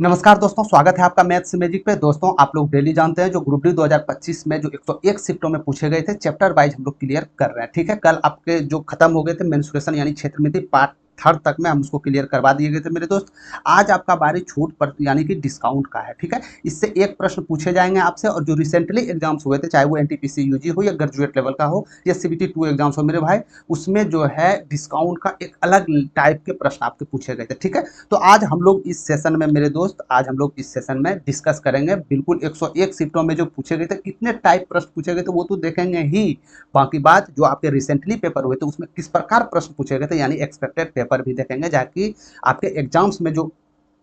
नमस्कार दोस्तों, स्वागत है आपका मैथ्स मैजिक पे। दोस्तों, आप लोग डेली जानते हैं जो ग्रुप डी 2025 में जो 101 शिफ्टों में पूछे गए थे, चैप्टर वाइज हम लोग क्लियर कर रहे हैं। ठीक है, कल आपके जो खत्म हो गए थे मेंस्ट्रुएशन यानी क्षेत्रमिति पार्ट थर्ड तक में हम उसको क्लियर करवा दिए गए थे मेरे दोस्त। आज आपका बारी छूट पर यानी कि डिस्काउंट का है। ठीक है, इससे एक प्रश्न पूछे जाएंगे आपसे, और जो रिसेंटली एग्जाम्स हुए थे, चाहे वो एनटीपीसी यूजी हो या ग्रेजुएट लेवल का हो या सीबीटी 2 एग्जाम्स हो मेरे भाई, उसमें जो है डिस्काउंट का एक अलग टाइप के प्रश्न आपके पूछे गए थे। ठीक है, तो आज हम लोग इस सेशन में मेरे दोस्त, आज हम लोग इस सेशन में डिस्कस करेंगे बिल्कुल 101 शिफ्टों में जो पूछे गए थे, कितने टाइप प्रश्न पूछे गए थे वो तो देखेंगे ही। बाकी बात जो आपके रिसेंटली पेपर हुए थे उसमें किस प्रकार प्रश्न पूछे गए थे यानी एक्सपेक्टेड पेपर भी देखेंगे, जाकि आपके एग्जाम्स में जो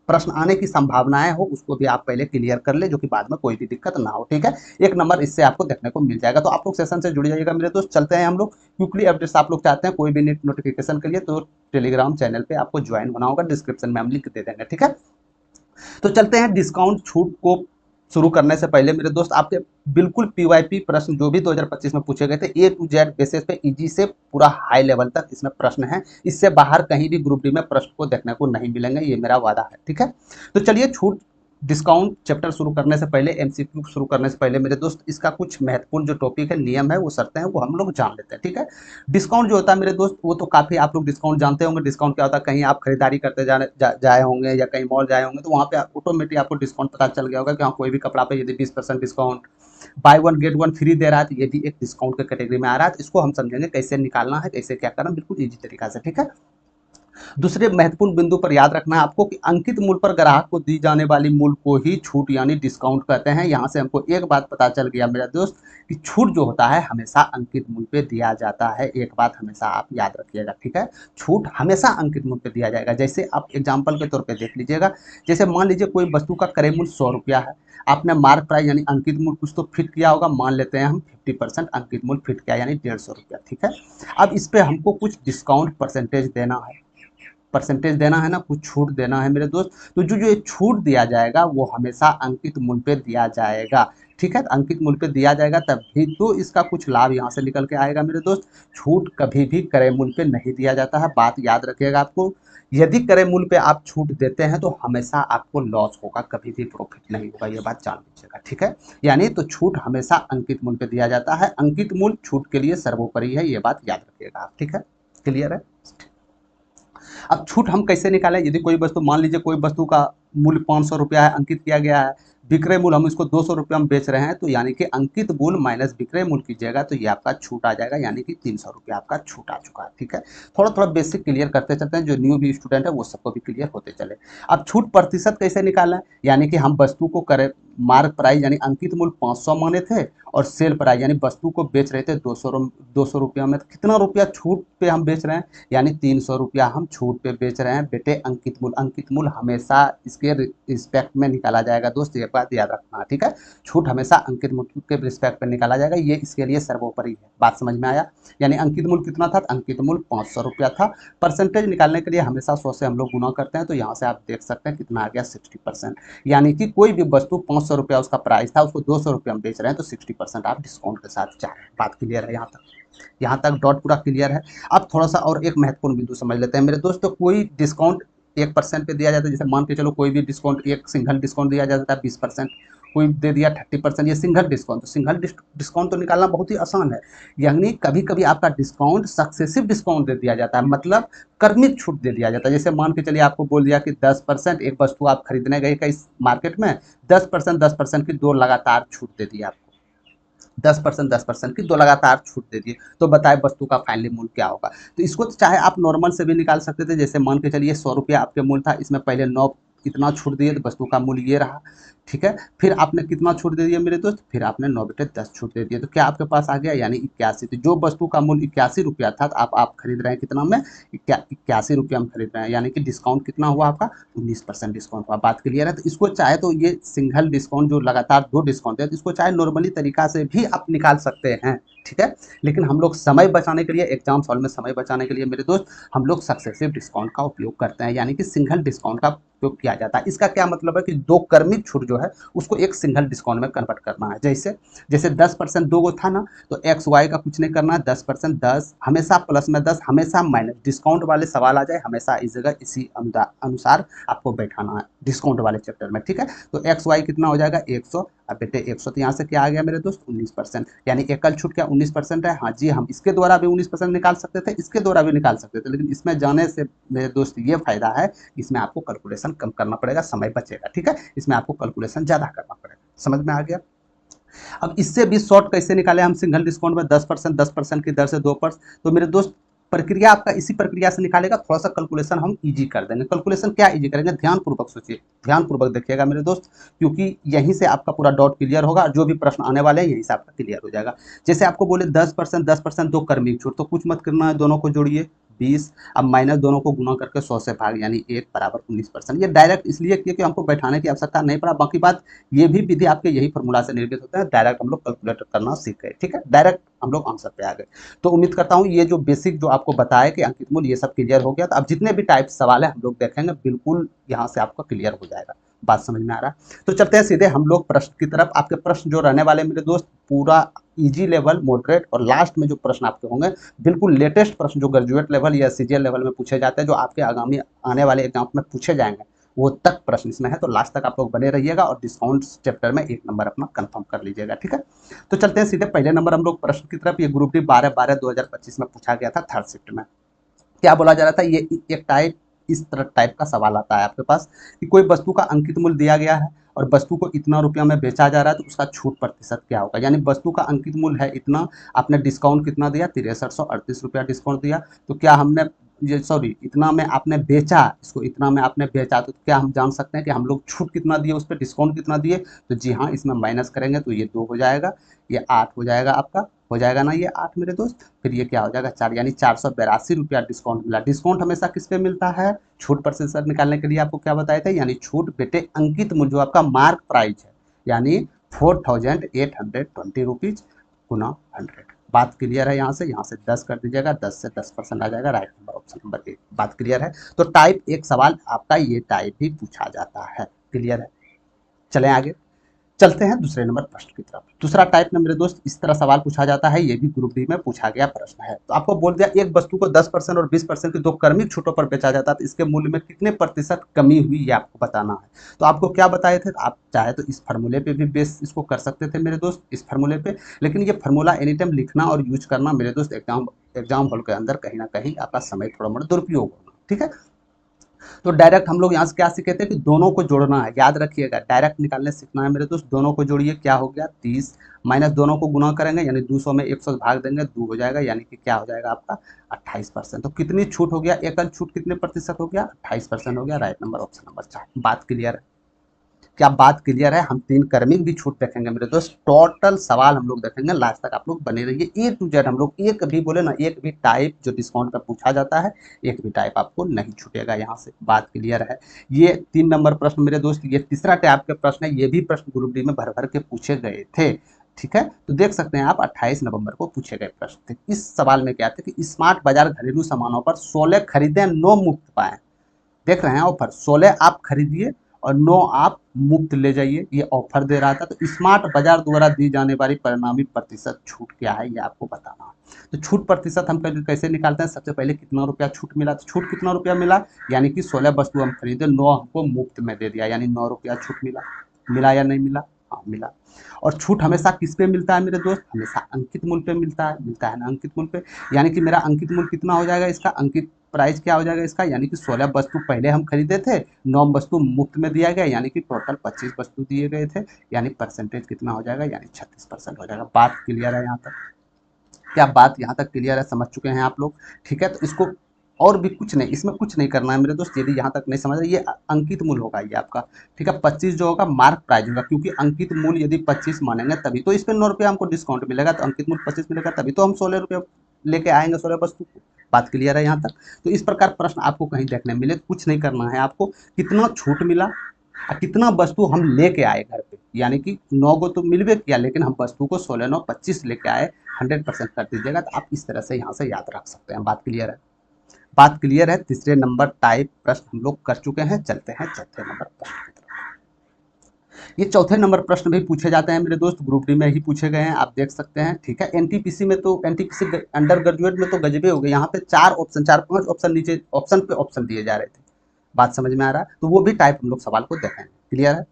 प्रश्न आने की संभावनाएं हो उसको भी आप पहले क्लियर कर ले, जो कि बाद में कोई भी दिक्कत ना हो। ठीक है, एक नंबर इससे आपको देखने को मिल जाएगा। तो आप लोग सेशन से जुड़ जाइएगा मेरे दोस्त। चलते हैं हम लोग क्विकली अपडेट्स। आप लोग चाहते हैं कोई भी नेट नोटिफिकेशन के लिए तो टेलीग्राम चैनल पे आपको ज्वाइन होना होगा, डिस्क्रिप्शन में हम लिंक दे देंगे। ठीक है, तो चलते हैं डिस्काउंट छूट को शुरू करने से पहले मेरे दोस्त, आपके बिल्कुल पीवाईपी प्रश्न जो भी 2025 में पूछे गए थे ए टू जेड बेसिस पे इजी से पूरा हाई लेवल तक इसमें प्रश्न है। इससे बाहर कहीं भी ग्रुप डी में प्रश्न को देखने को नहीं मिलेंगे, ये मेरा वादा है। ठीक है, तो चलिए छूट डिस्काउंट चैप्टर शुरू करने से पहले, एमसीक्यू शुरू करने से पहले मेरे दोस्त, इसका कुछ महत्वपूर्ण जो टॉपिक है, नियम है, वो शर्तें हैं, वो हम लोग जान लेते हैं। ठीक है, डिस्काउंट जो होता है मेरे दोस्त, वो तो काफ़ी आप लोग डिस्काउंट जानते होंगे। डिस्काउंट क्या होता है, कहीं आप खरीदारी करते जाए होंगे या कहीं मॉल जाए होंगे, तो वहाँ पे ऑटोमेटिक आपको डिस्काउंट पता चल गया होगा कि हाँ, कोई भी कपड़ा पे यदि 20% discount, buy one get one free दे रहा है, तो ये भी एक डिस्काउंट के कैटेगरी में आ रहा है। तो इसको हम समझेंगे कैसे निकालना है, कैसे क्या करना, बिल्कुल ईजी तरीका से। ठीक है, दूसरे महत्वपूर्ण बिंदु पर याद रखना है आपको कि अंकित मूल्य पर ग्राहक को दी जाने वाली मूल्य को ही छूट यानी डिस्काउंट कहते हैं। यहाँ से हमको एक बात पता चल गया मेरा दोस्त कि छूट जो होता है हमेशा अंकित मूल्य पे दिया जाता है। एक बात हमेशा आप याद रखिएगा। ठीक है, छूट हमेशा अंकित मूल्य पे दिया जाएगा। जैसे आप एग्जाम्पल के तौर पर देख लीजिएगा, जैसे मान लीजिए कोई वस्तु का क्रय मूल्य 100 रुपया है, आपने मार्क प्राइस यानी अंकित मूल्य कुछ तो फिट किया होगा, मान लेते हैं हम 50% अंकित मूल्य फिट किया यानी 150 रुपया। ठीक है, अब इस पर हमको कुछ डिस्काउंट परसेंटेज देना है, परसेंटेज देना है ना, कुछ छूट देना है मेरे दोस्त। तो जो जो ये छूट दिया जाएगा वो हमेशा अंकित मूल्य पे दिया जाएगा। ठीक है, तो अंकित मूल्य पे दिया जाएगा तभी तो इसका कुछ लाभ यहाँ से निकल के आएगा मेरे दोस्त। छूट कभी भी क्रय मूल्य पे नहीं दिया जाता है, बात याद रखिएगा आपको। यदि क्रय मूल्य पे आप छूट देते हैं तो हमेशा आपको लॉस होगा, कभी भी प्रॉफिट नहीं होगा, ये बात जान लीजिएगा। ठीक है, यानी तो छूट हमेशा अंकित मूल्य पे दिया जाता है। अंकित मूल्य छूट के लिए सर्वोपरि है, ये बात याद रखिएगा आप। ठीक है, क्लियर है। अब छूट हम कैसे निकालें, यदि कोई वस्तु, मान लीजिए कोई वस्तु का मूल्य 500 रुपया है, अंकित किया गया है, विक्रय मूल्य हम इसको 200 रुपया में बेच रहे हैं, तो यानी कि अंकित मूल्य माइनस विक्रय मूल्य कीजिएगा तो ये आपका छूट आ जाएगा, यानी कि 300 रुपया आपका छूट आ चुका है। ठीक है, थोड़ा थोड़ा बेसिक क्लियर करते चलते हैं, जो न्यू भी स्टूडेंट है वो सबको भी क्लियर होते चले। अब छूट प्रतिशत कैसे निकालें, यानी कि हम वस्तु को करें मार्क प्राइस यानी अंकित मूल्य 500 माने थे, और सेल प्राइस यानी वस्तु को बेच रहे थे 200 रुपया में, तो कितना रुपया छूट पे हम बेच रहे हैं, यानी 300 रुपया हम छूट पे बेच रहे हैं। बेटे अंकित मूल्य हमेशा इसके रिस्पेक्ट में निकाला जाएगा दोस्त, ये बात याद रखना। ठीक है, छूट हमेशा अंकित मूल्य के रिस्पेक्ट में निकाला जाएगा, ये इसके लिए सर्वोपरि है। बात समझ में आया, यानी अंकित मूल्य कितना था, अंकित मूल्य 500 रुपया था। परसेंटेज निकालने के लिए हमेशा 100 से हम लोग गुना करते हैं, तो यहाँ से आप देख सकते हैं कितना आ गया, 60%। यानी कि कोई भी वस्तु 500 रुपया उसका प्राइस था, उसको 200 रुपया में बेच रहे हैं, तो 60% आप डिस्काउंट के साथ जा रहे हैं। बात क्लियर है यहाँ तक, यहाँ तक डॉट पूरा क्लियर है। अब थोड़ा सा और एक महत्वपूर्ण बिंदु समझ लेते हैं मेरे दोस्तों। कोई डिस्काउंट 1% पे दिया जाता है, जैसे मान के चलो कोई भी डिस्काउंट, एक सिंगल डिस्काउंट दिया जाता है 20%, कोई दे दिया 30%, ये सिंगल डिस्काउंट। तो सिंगल डिस्काउंट तो निकालना बहुत ही आसान है, यानी कभी कभी आपका डिस्काउंट सक्सेसिव डिस्काउंट दे दिया जाता है, मतलब क्रमिक छूट दे दिया जाता है। जैसे मान के चलिए आपको बोल दिया कि 10%, एक वस्तु आप खरीदने गए कहीं मार्केट में, 10% की दो लगातार छूट दे दी आपको, 10% की दो लगातार छूट दे दिए, तो बताए वस्तु का फाइनली मूल्य क्या होगा। तो इसको तो चाहे आप नॉर्मल से भी निकाल सकते थे, जैसे मान के चलिए 100 रुपया आपके मूल्य था, इसमें पहले 9 इतना छूट दिए तो वस्तु का मूल्य ये रहा। ठीक है, फिर आपने कितना छूट दे दिया मेरे दोस्त, फिर आपने 9 बटे 10 छूट दे दिया, तो क्या आपके पास आ गया, यानी 81। तो जो वस्तु का मूल्य 81 रुपया था, तो आप खरीद रहे हैं कितना में, 81 रुपया में खरीद रहे हैं, यानी कि डिस्काउंट कितना हुआ आपका, 19% डिस्काउंट हुआ। बात क्लियर है। तो इसको चाहे तो ये सिंगल डिस्काउंट जो लगातार दो डिस्काउंट है, तो इसको चाहे नॉर्मली तरीका से भी आप निकाल सकते हैं। ठीक है, लेकिन हम लोग समय बचाने के लिए, एग्जाम हॉल में समय बचाने के लिए मेरे दोस्त, हम लोग सक्सेसिव डिस्काउंट का उपयोग करते हैं, यानी कि सिंगल डिस्काउंट का उपयोग किया जाता है। इसका क्या मतलब है कि दो क्रमिक छूट जो है उसको एक सिंगल डिस्काउंट में कन्वर्ट करना है। जैसे जैसे 10% दो गो था ना, तो एक्स वाई का कुछ नहीं करना है, 10% 10 हमेशा प्लस में 10 हमेशा माइनस, डिस्काउंट वाले सवाल आ जाए हमेशा इस जगह इसी अनुसार आपको बैठाना है डिस्काउंट वाले चैप्टर में, ठीक है। तो एक्स वाई कितना हो जाएगा 100। अब बेटे 100 तो यहाँ से क्या आ गया मेरे दोस्त 19%, यानी एकल छूट क्या 19% है। हाँ जी, हम इसके द्वारा भी 19% निकाल सकते थे, इसके द्वारा भी निकाल सकते थे, लेकिन इसमें जाने से मेरे दोस्त ये फायदा है, इसमें आपको कैलकुलेशन कम करना पड़ेगा, समय बचेगा, ठीक है। इसमें आपको कैलकुलेशन ज्यादा करना पड़ेगा। समझ में आ गया। अब इससे भी शॉर्ट कैसे निकाले हम सिंगल डिस्काउंट में 10% की दर से 2%। तो मेरे दोस्त प्रक्रिया आपका इसी प्रक्रिया से निकालेगा, थोड़ा सा कैलकुलेशन हम इजी कर देंगे। कैलकुलेशन क्या इजी करेंगे, ध्यानपूर्वक सोचिए, ध्यानपूर्वक देखिएगा मेरे दोस्त, क्योंकि यहीं से आपका पूरा डाउट क्लियर होगा, जो भी प्रश्न आने वाले हैं यहीं से आपका क्लियर हो जाएगा। जैसे आपको बोले 10% दो क्रमिक छूट, तो कुछ मत करना है, दोनों को जोड़िए 20, अब माइनस दोनों को गुना करके 100 से भाग, यानी 1 बराबर 19%। ये डायरेक्ट इसलिए किया कि हमको बैठाने की आवश्यकता नहीं पड़ा, बाकी बात ये भी विधि आपके यही फॉर्मूला से निर्मित होता है, डायरेक्ट हम लोग कैलकुलेट करना सीख गए, ठीक है, डायरेक्ट हम लोग आंसर पे आ गए। तो उम्मीद करता हूँ ये जो बेसिक जो आपको बताया कि अंकित मूल्य, ये सब क्लियर हो गया। तो अब जितने भी टाइप सवाल है हम लोग देखेंगे, बिल्कुल यहाँ से आपका क्लियर हो जाएगा। बात समझ में आ रहा है? तो चलते हैं सीधे हम लोग प्रश्न की तरफ। आपके प्रश्न जो रहने वाले मेरे दोस्त पूरा इजी लेवल, मॉडरेट और लास्ट में जो प्रश्न आपके होंगे बिल्कुल लेटेस्ट प्रश्न जो ग्रेजुएट लेवल या सीजीएल लेवल में पूछे जाते हैं, जो आपके आगामी आने वाले एग्जाम में पूछे जाएंगे, वो तक प्रश्न इसमें है। तो लास्ट तक आप लोग बने रहिएगा और डिस्काउंट चैप्टर में 1 नंबर अपना कंफर्म कर लीजिएगा, ठीक है। तो चलते हैं सीधे पहले नंबर हम लोग प्रश्न की तरफ। ये ग्रुप डी 12/12/2025 में पूछा गया था, थर्ड शिफ्ट में। क्या बोला जा रहा था, ये एक टाइप, इस तरह टाइप का सवाल आता है आपके पास कि कोई वस्तु का अंकित मूल्य दिया गया है और वस्तु को इतना रुपया में बेचा जा रहा है, तो उसका छूट प्रतिशत क्या होगा। यानी वस्तु का अंकित मूल्य है इतना, आपने डिस्काउंट कितना दिया 6338 रुपया डिस्काउंट दिया, तो क्या हमने ये सॉरी इतना में आपने बेचा, इसको इतना में आपने बेचा, तो क्या हम जान सकते हैं कि हम लोग छूट कितना दिए, उस पर डिस्काउंट कितना दिए। तो जी हाँ, इसमें माइनस करेंगे तो ये 2 हो जाएगा, ये 8 हो जाएगा आपका, हो जाएगा ना ये 8 मेरे दोस्त। फिर ये क्या हो जाएगा 4, यानी 482 रुपया डिस्काउंट मिला। डिस्काउंट हमेशा किस पे मिलता है, छूट प्रतिशत निकालने के लिए आपको क्या बताए थे, यानी छूट बेटे अंकित मूल्य जो आपका मार्क प्राइस है, यानी 4820 रुपीज गुना 100। बात क्लियर है। यहाँ से 10 कर दीजिएगा, 10 से 10% आ जाएगा, राइट नंबर ऑप्शन नंबर 1। बात क्लियर है। तो टाइप एक सवाल आपका ये टाइप भी पूछा जाता है, क्लियर है। चलें आगे, चलते हैं दूसरे नंबर प्रश्न की तरफ। दूसरा टाइप में मेरे दोस्त इस तरह सवाल पूछा जाता है, ये भी ग्रुप डी में पूछा गया प्रश्न है। तो आपको बोल दिया एक वस्तु को 10% और 20% की दो क्रमिक छूटों पर बेचा जाता है, तो इसके मूल्य में कितने प्रतिशत कमी हुई ये आपको बताना है। तो आपको क्या बताए थे, आप चाहे तो इस फार्मूले पे भी बेस इसको कर सकते थे मेरे दोस्त, इस फार्मूले पे, लेकिन ये फार्मूला एनी टाइम लिखना और यूज करना मेरे दोस्त एग्जाम हॉल के अंदर कहीं ना कहीं आपका समय थोड़ा मोड़ा दुरुपयोग होगा, ठीक है। तो डायरेक्ट हम लोग यहाँ से क्या सीखे थे कि दोनों को जोड़ना है, याद रखिएगा, डायरेक्ट निकालने सीखना है मेरे दोस्त। दोनों को जोड़िए, क्या हो गया 30, माइनस दोनों को गुना करेंगे, यानी 200 में 100 भाग देंगे, 2 हो जाएगा, यानी कि क्या हो जाएगा आपका 28%। तो कितनी छूट हो गया, एकल छूट कितने प्रतिशत हो गया, 28% हो गया, राइट नंबर ऑप्शन नंबर 4। बात क्लियर है। क्या बात क्लियर है। हम 3 क्रमिक भी छूट देखेंगे मेरे दोस्त, टोटल सवाल हम लोग देखेंगे, लास्ट तक आप लोग बने रहिए। ए टू जेड हम लोग, एक भी बोले ना, एक भी टाइप जो डिस्काउंट पे पूछा जाता है, एक भी टाइप आपको नहीं छूटेगा यहाँ से। बात क्लियर है। ये 3 नंबर प्रश्न मेरे दोस्त, ये तीसरा टाइप के प्रश्न है, ये भी प्रश्न ग्रुप डी में भर भर के पूछे गए थे, ठीक है। तो देख सकते हैं आप 28 नवंबर को पूछे गए प्रश्न थे। इस सवाल में क्या थे कि स्मार्ट बाजार घरेलू सामानों पर 16 खरीदें 9 मुफ्त पाए। देख रहे हैं ऑफर, 16 आप खरीदिए और 9 आप मुफ्त ले जाइए, ये ऑफर दे रहा था। तो स्मार्ट बाजार द्वारा दी जाने वाली परिणामी प्रतिशत छूट क्या है, ये आपको बताना है। तो छूट प्रतिशत हम कैसे निकालते हैं, सबसे पहले कितना रुपया छूट मिला, तो छूट कितना रुपया मिला, यानी कि 16 वस्तु हम खरीदे, 9 हमको मुफ्त में दे दिया, यानी 9 रुपया छूट मिला। मिला या नहीं मिला, हाँ मिला। और छूट हमेशा किस पे मिलता है मेरे दोस्त, हमेशा अंकित मूल्य पे मिलता है ना, अंकित मूल्य पे। यानी कि मेरा अंकित मूल्य कितना हो जाएगा, इसका अंकित प्राइस क्या हो जाएगा इसका, यानी कि 16 वस्तु पहले हम खरीदे थे, 9 वस्तु मुफ्त में दिया गया, यानी कि टोटल 25 वस्तु दिए गए थे, यानी परसेंटेज कितना हो जाएगा, यानी 36% हो जाएगा। बात क्लियर है यहाँ तक। क्या बात यहाँ तक क्लियर है, समझ चुके हैं आप लोग, ठीक है। तो इसको और भी कुछ नहीं, इसमें कुछ नहीं करना है मेरे दोस्त, यदि यहाँ तक नहीं समझ रहे, ये अंकित मूल्य होगा ये आपका, ठीक है। 25 जो होगा मार्क प्राइस होगा, क्योंकि अंकित मूल्य यदि 25 मानेंगे तभी तो इस पर 9 रुपया हमको डिस्काउंट मिलेगा, तो अंकित मूल्य 25 मिलेगा तभी तो हम 16 रुपये लेके आएंगे 16 वस्तु को। बात क्लियर है यहाँ तक। तो इस प्रकार प्रश्न आपको कहीं देखने मिले, कुछ नहीं करना है आपको, कितना छूट मिला और कितना वस्तु हम लेके आए घर पे, यानी कि 9 को तो मिलवे किया, लेकिन हम वस्तु को 16 9 25 लेके आए, 100% कर दीजिएगा, तो आप इस तरह से यहाँ से याद रख सकते हैं। बात क्लियर है। बात क्लियर है। तीसरे नंबर टाइप प्रश्न हम लोग कर चुके हैं, चलते हैं चौथे नंबर प्रश्न की तरफ। ये चौथे नंबर प्रश्न भी पूछे जाते हैं मेरे दोस्त, ग्रुप डी में ही पूछे गए हैं, आप देख सकते हैं। ठीक है, एनटीपीसी में तो एनटीपीसी अंडर ग्रेजुएट में तो गजबे हो गए, यहाँ पे 4 ऑप्शन 4-5 ऑप्शन नीचे ऑप्शन पे ऑप्शन दिए जा रहे थे। बात समझ में आ रहा है? तो वो भी टाइप हम लोग सवाल को देखेंगे। क्लियर है?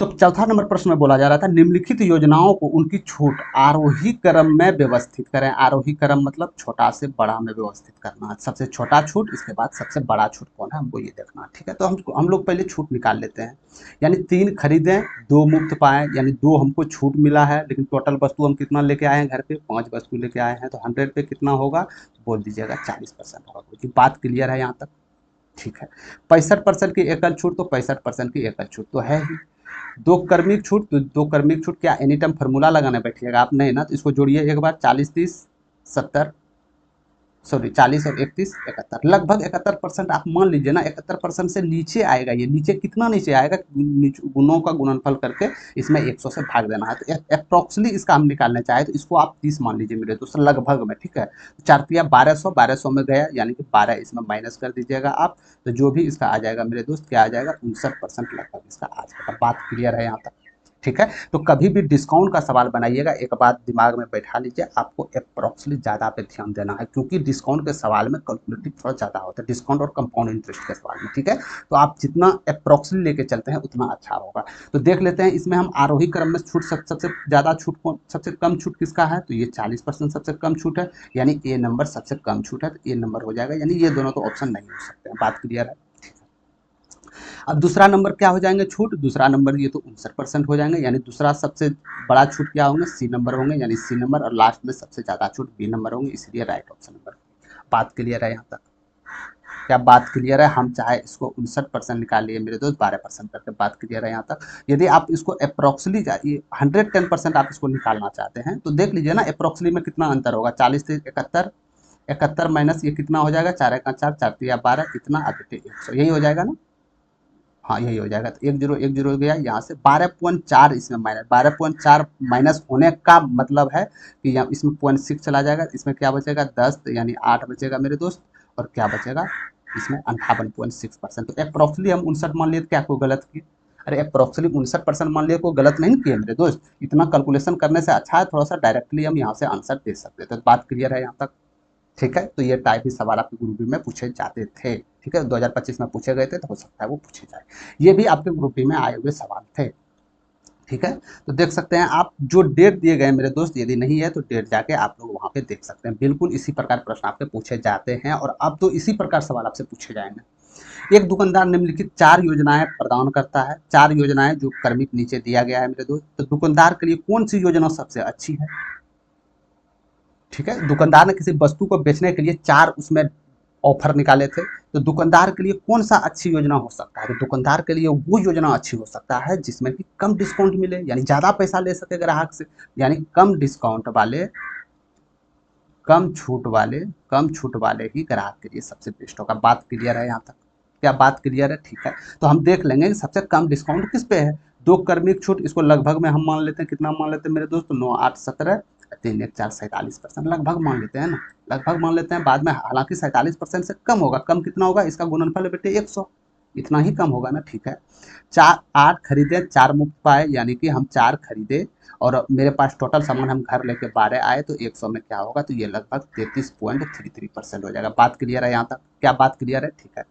तो चौथा नंबर प्रश्न में बोला जा रहा था निम्नलिखित योजनाओं को उनकी छूट आरोही क्रम में व्यवस्थित करें। आरोही क्रम मतलब छोटा से बड़ा में व्यवस्थित करना है। सबसे छोटा छूट, इसके बाद सबसे बड़ा छूट कौन है, हमको ये देखना है। ठीक है, तो हम लोग पहले छूट निकाल लेते हैं। यानी 3 खरीदें 2 मुफ्त पाए, यानी 2 हमको छूट मिला है, लेकिन टोटल वस्तु हम कितना लेके आए हैं घर पे, 5 वस्तु लेके आए हैं, तो 100 पे कितना होगा, बोल दीजिएगा 40% होगा। क्योंकि बात क्लियर है यहाँ तक? ठीक है। 65% की एकल छूट, तो 65% की एकल छूट तो है ही। 2 क्रमिक छूट, तो 2 क्रमिक छूट क्या एनी टाइम फॉर्मूला लगाने बैठिएगा आप? नहीं ना, तो इसको जोड़िए एक बार, 40 और 31 71, लगभग 71% आप मान लीजिए ना। 71% से नीचे आएगा, ये नीचे कितना नीचे आएगा, गुणों का गुणनफल करके इसमें 100 से भाग देना है। तो अप्रोक्सली इसका हम निकालना चाहे तो इसको आप 30 मान लीजिए मेरे दोस्त, लगभग में। ठीक है, 4 तिया 1200, 1200 में गया, यानी कि 12 इसमें माइनस कर दीजिएगा आप, तो जो भी इसका आ जाएगा मेरे दोस्त, क्या आ जाएगा, 59% लगभग इसका आ जाएगा। बात क्लियर है यहाँ तक? ठीक है, तो कभी भी डिस्काउंट का सवाल बनाइएगा, एक बात दिमाग में बैठा लीजिए, आपको अप्रोक्सली ज़्यादा पे ध्यान देना है, क्योंकि डिस्काउंट के सवाल में कैलकुलेटिव थोड़ा ज़्यादा होता है, डिस्काउंट और कंपाउंड इंटरेस्ट के सवाल में। ठीक है, तो आप जितना अप्रोक्सली लेके चलते हैं उतना अच्छा होगा। तो देख लेते हैं इसमें हम आरोही क्रम में छूट, सबसे ज़्यादा छूट कौन, सबसे कम छूट किसका है, तो ये 40% सबसे कम छूट है, यानी ए नंबर सबसे कम छूट है, तो ए नंबर हो जाएगा, यानी ये दोनों तो ऑप्शन नहीं हो सकते हैं। बात क्लियर है? अब दूसरा नंबर क्या हो जाएंगे छूट, दूसरा नंबर ये तो 59% हो जाएंगे, यानी दूसरा सबसे बड़ा छूट क्या होंगे, सी नंबर होंगे, यानी सी नंबर, और लास्ट में सबसे ज़्यादा छूट बी नंबर होंगे, इसलिए राइट ऑप्शन नंबर। बात क्लियर है यहाँ तक? क्या बात क्लियर है? हम चाहे इसको 59% निकाल लिए मेरे दोस्त, 12% करके। बात क्लियर है यहाँ तक? यदि आप इसको अप्रोक्सली 110% आप इसको निकालना चाहते हैं तो देख लीजिए ना, अप्रोक्सली में कितना अंतर होगा, 40 से 71, 71 माइनस ये कितना हो जाएगा, 4 का 4, 4 तिया 12, इतना, अब 100, यही हो जाएगा ना? हाँ, यही हो जाएगा। तो 1 0 गया यहाँ से, 12.4 इसमें माइनस, 12.4 माइनस होने का मतलब है कि यहाँ इसमें 0.6 चला जाएगा, इसमें क्या बचेगा, 10, यानी 8 बचेगा मेरे दोस्त, और क्या बचेगा इसमें 58.6%। तो अप्रोक्सली हम 59 मान लिए, क्या कोई गलत किए? अरे अप्रोक्सली 59% मान लिए, कोई गलत नहीं किए मेरे दोस्त। इतना कैलकुलेशन करने से अच्छा है थोड़ा सा डायरेक्टली हम यहाँ से आंसर दे सकते थे। तो बात क्लियर है यहाँ तक? ठीक है, तो ये टाइप ही सवाल आपके ग्रुप बी में पूछे जाते थे। ठीक है, 2025 में पूछे गए थे, तो हो सकता है वो पूछे जाए। ये भी आपके ग्रुप बी में आए हुए सवाल थे। ठीक है, तो देख सकते हैं आप, जो डेट दिए गए मेरे दोस्त, यदि नहीं है तो डेट जाके आप लोग वहाँ पे देख सकते हैं। बिल्कुल इसी प्रकार प्रश्न आपके पूछे जाते हैं, और अब तो इसी प्रकार सवाल आपसे पूछे जाएंगे। एक दुकानदार निम्नलिखित 4 योजनाएं प्रदान करता है, 4 योजनाएं जो क्रमिक नीचे दिया गया है मेरे दोस्त, तो दुकानदार के लिए कौन सी योजना सबसे अच्छी है? ठीक है, दुकानदार ने किसी वस्तु को बेचने के लिए 4 उसमें ऑफर निकाले थे, तो दुकानदार के लिए कौन सा अच्छी योजना हो सकता है? तो दुकानदार के लिए वो योजना अच्छी हो सकता है जिसमें कि कम डिस्काउंट मिले, यानी ज़्यादा पैसा ले सके ग्राहक से, यानी कम डिस्काउंट वाले, कम छूट वाले, कम छूट वाले ही ग्राहक के लिए सबसे बेस्ट होगा। बात क्लियर है यहाँ तक? क्या बात क्लियर है? ठीक है, तो हम देख लेंगे कि सबसे कम डिस्काउंट किस पे है। 2 क्रमिक छूट, इसको लगभग में हम मान लेते हैं, कितना मान लेते हैं मेरे दोस्त, 9 8 17, 3 1 4 47%, लगभग मान लेते हैं ना, लगभग मान लेते हैं। बाद में हालांकि 47% से कम होगा, कम कितना होगा, इसका गुणनफल है बेटे 100, इतना ही कम होगा ना। ठीक है, 8 खरीदे 4 मुफ्त पाए, यानी कि हम 4 खरीदे और मेरे पास टोटल सामान हम घर लेके 12 आए, तो 100 में क्या होगा, तो ये लगभग 33.33% हो जाएगा। बात क्लियर है यहाँ तक? क्या बात क्लियर है? ठीक है,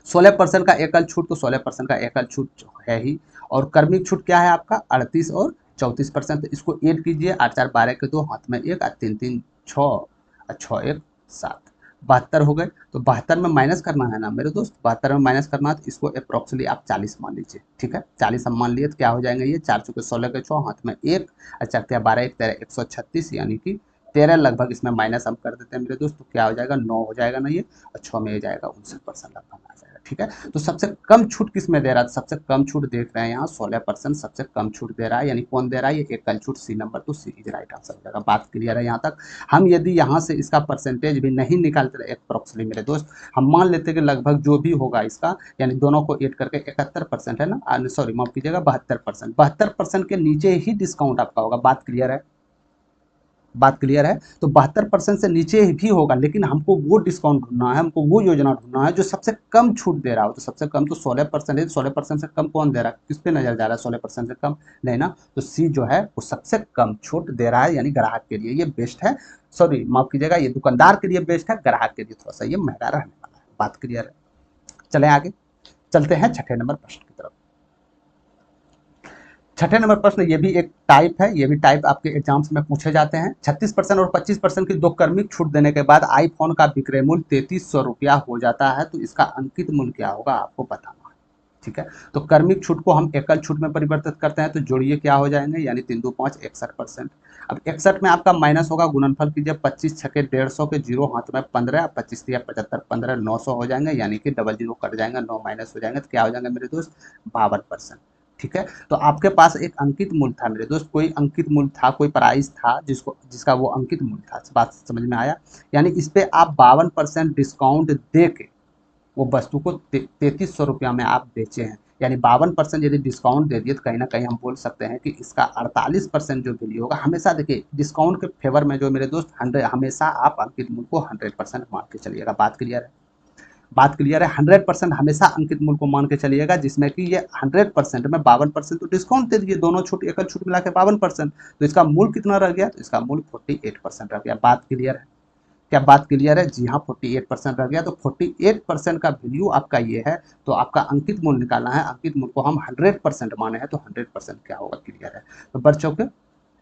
16% का एकल छूट, तो 16% का एकल छूट है ही, और क्रमिक छूट क्या है आपका, 38 और 34%। तो इसको ऐड कीजिए, 8 4 12 के 2, हाथ में 1, 3 3 6, और 6 1 7, 72 हो गए। तो 72 में माइनस करना है ना मेरे दोस्त, 72 में माइनस करना है, तो इसको अप्रोक्सली आप 40 मान लीजिए। ठीक है, 40 हम मान लिए, तो क्या हो जाएंगे, ये 4 चुके 16 के 6, हाथ में 1, और 4 12 1 13, 136, यानी कि 13 लगभग इसमें माइनस हम कर देते हैं मेरे दोस्त, तो क्या हो जाएगा, 9 हो जाएगा ना ये, और 6 में जाएगा 59% लगभग आ जाएगा। ठीक है, तो सबसे कम छूट किस में दे रहा है, सबसे कम छूट देख रहे हैं यहाँ 16% सबसे कम छूट दे रहा है, यानी कौन दे रहा है, ये एकल छूट सी नंबर, तो सी इज राइट आंसर हो जाएगा। बात क्लियर है यहाँ तक? हम यदि यहाँ से इसका परसेंटेज भी नहीं निकालते अप्रोक्सली मेरे दोस्त, हम मान लेते कि लगभग जो भी होगा इसका, यानी दोनों को ऐड करके 71% है ना, सॉरी माफ कीजिएगा 72%, 72% के नीचे ही डिस्काउंट आपका होगा। बात क्लियर है? बात क्लियर है। तो 72% से नीचे भी होगा, लेकिन हमको वो डिस्काउंट ढूंढना है, हमको वो योजना ढूंढना है जो सबसे कम छूट दे रहा हो। तो सबसे कम तो 16% है, 16% से कम कौन दे रहा है, किस पे नजर जा रहा है, 16% से कम नहीं ना। तो सी जो है वो सबसे कम छूट दे रहा है, यानी ग्राहक के लिए ये बेस्ट है। सॉरी माफ कीजिएगा, ये दुकानदार के लिए बेस्ट है, ग्राहक के लिए थोड़ा सा ये महंगा रहने वाला है। बात क्लियर है। चलें आगे, चलते हैं छठे नंबर प्रश्न की तरफ। छठे नंबर प्रश्न, ये भी एक टाइप है, ये भी टाइप आपके एग्जाम्स में पूछे जाते हैं। 36% और 25% की दो क्रमिक छूट देने के बाद आईफोन का विक्रय मूल्य 3300 रुपया हो जाता है, तो इसका अंकित मूल्य क्या होगा आपको बताना है। ठीक है, तो क्रमिक छूट को हम एकल छूट में परिवर्तित करते हैं, तो जोड़िए क्या हो जाएंगे, यानी 3 2 5 61%। अब 61 में आपका माइनस होगा, गुणनफल कीजिए, 25 छके 150 के जीरो हाथ में 15, 25 या 75 15 900 हो जाएंगे, यानी कि डबल जीरो कट जाएंगे, 9 माइनस हो जाएंगे, तो क्या हो जाएंगे मेरे दोस्त, 52%। ठीक है, तो आपके पास एक अंकित मूल्य था मेरे दोस्त, कोई अंकित मूल्य था, कोई प्राइस था जिसका वो अंकित मूल्य था। बात समझ में आया, यानी इस पे आप 52% डिस्काउंट दे के वो वस्तु को 3300 रुपया में आप बेचे हैं, यानी 52% यदि डिस्काउंट दे दिए तो कहीं ना कहीं हम बोल सकते हैं कि इसका 48% जो वैल्यू होगा। हमेशा देखिए डिस्काउंट के फेवर में जो मेरे दोस्त 100, हमेशा आप अंकित मूल्य को 100% मान के चलिएगा। बात क्लियर है, बात क्लियर है। 100% हमेशा अंकित मूल्य को मान के चलिएगा, जिसमें कि ये 100% में 52% तो डिस्काउंट दे दिए, दोनों छूट एकल छूट मिला के 52%, तो इसका मूल्य कितना रह गया, तो इसका मूल्य 48% रह गया। बात क्लियर है, क्या बात क्लियर है, जी हाँ 48% रह गया। तो 48% का वैल्यू आपका ये है, तो आपका अंकित मूल्य निकालना है, अंकित मूल्य को हम 100% माने हैं, तो 100% क्या होगा, क्लियर है। तो बच्चों के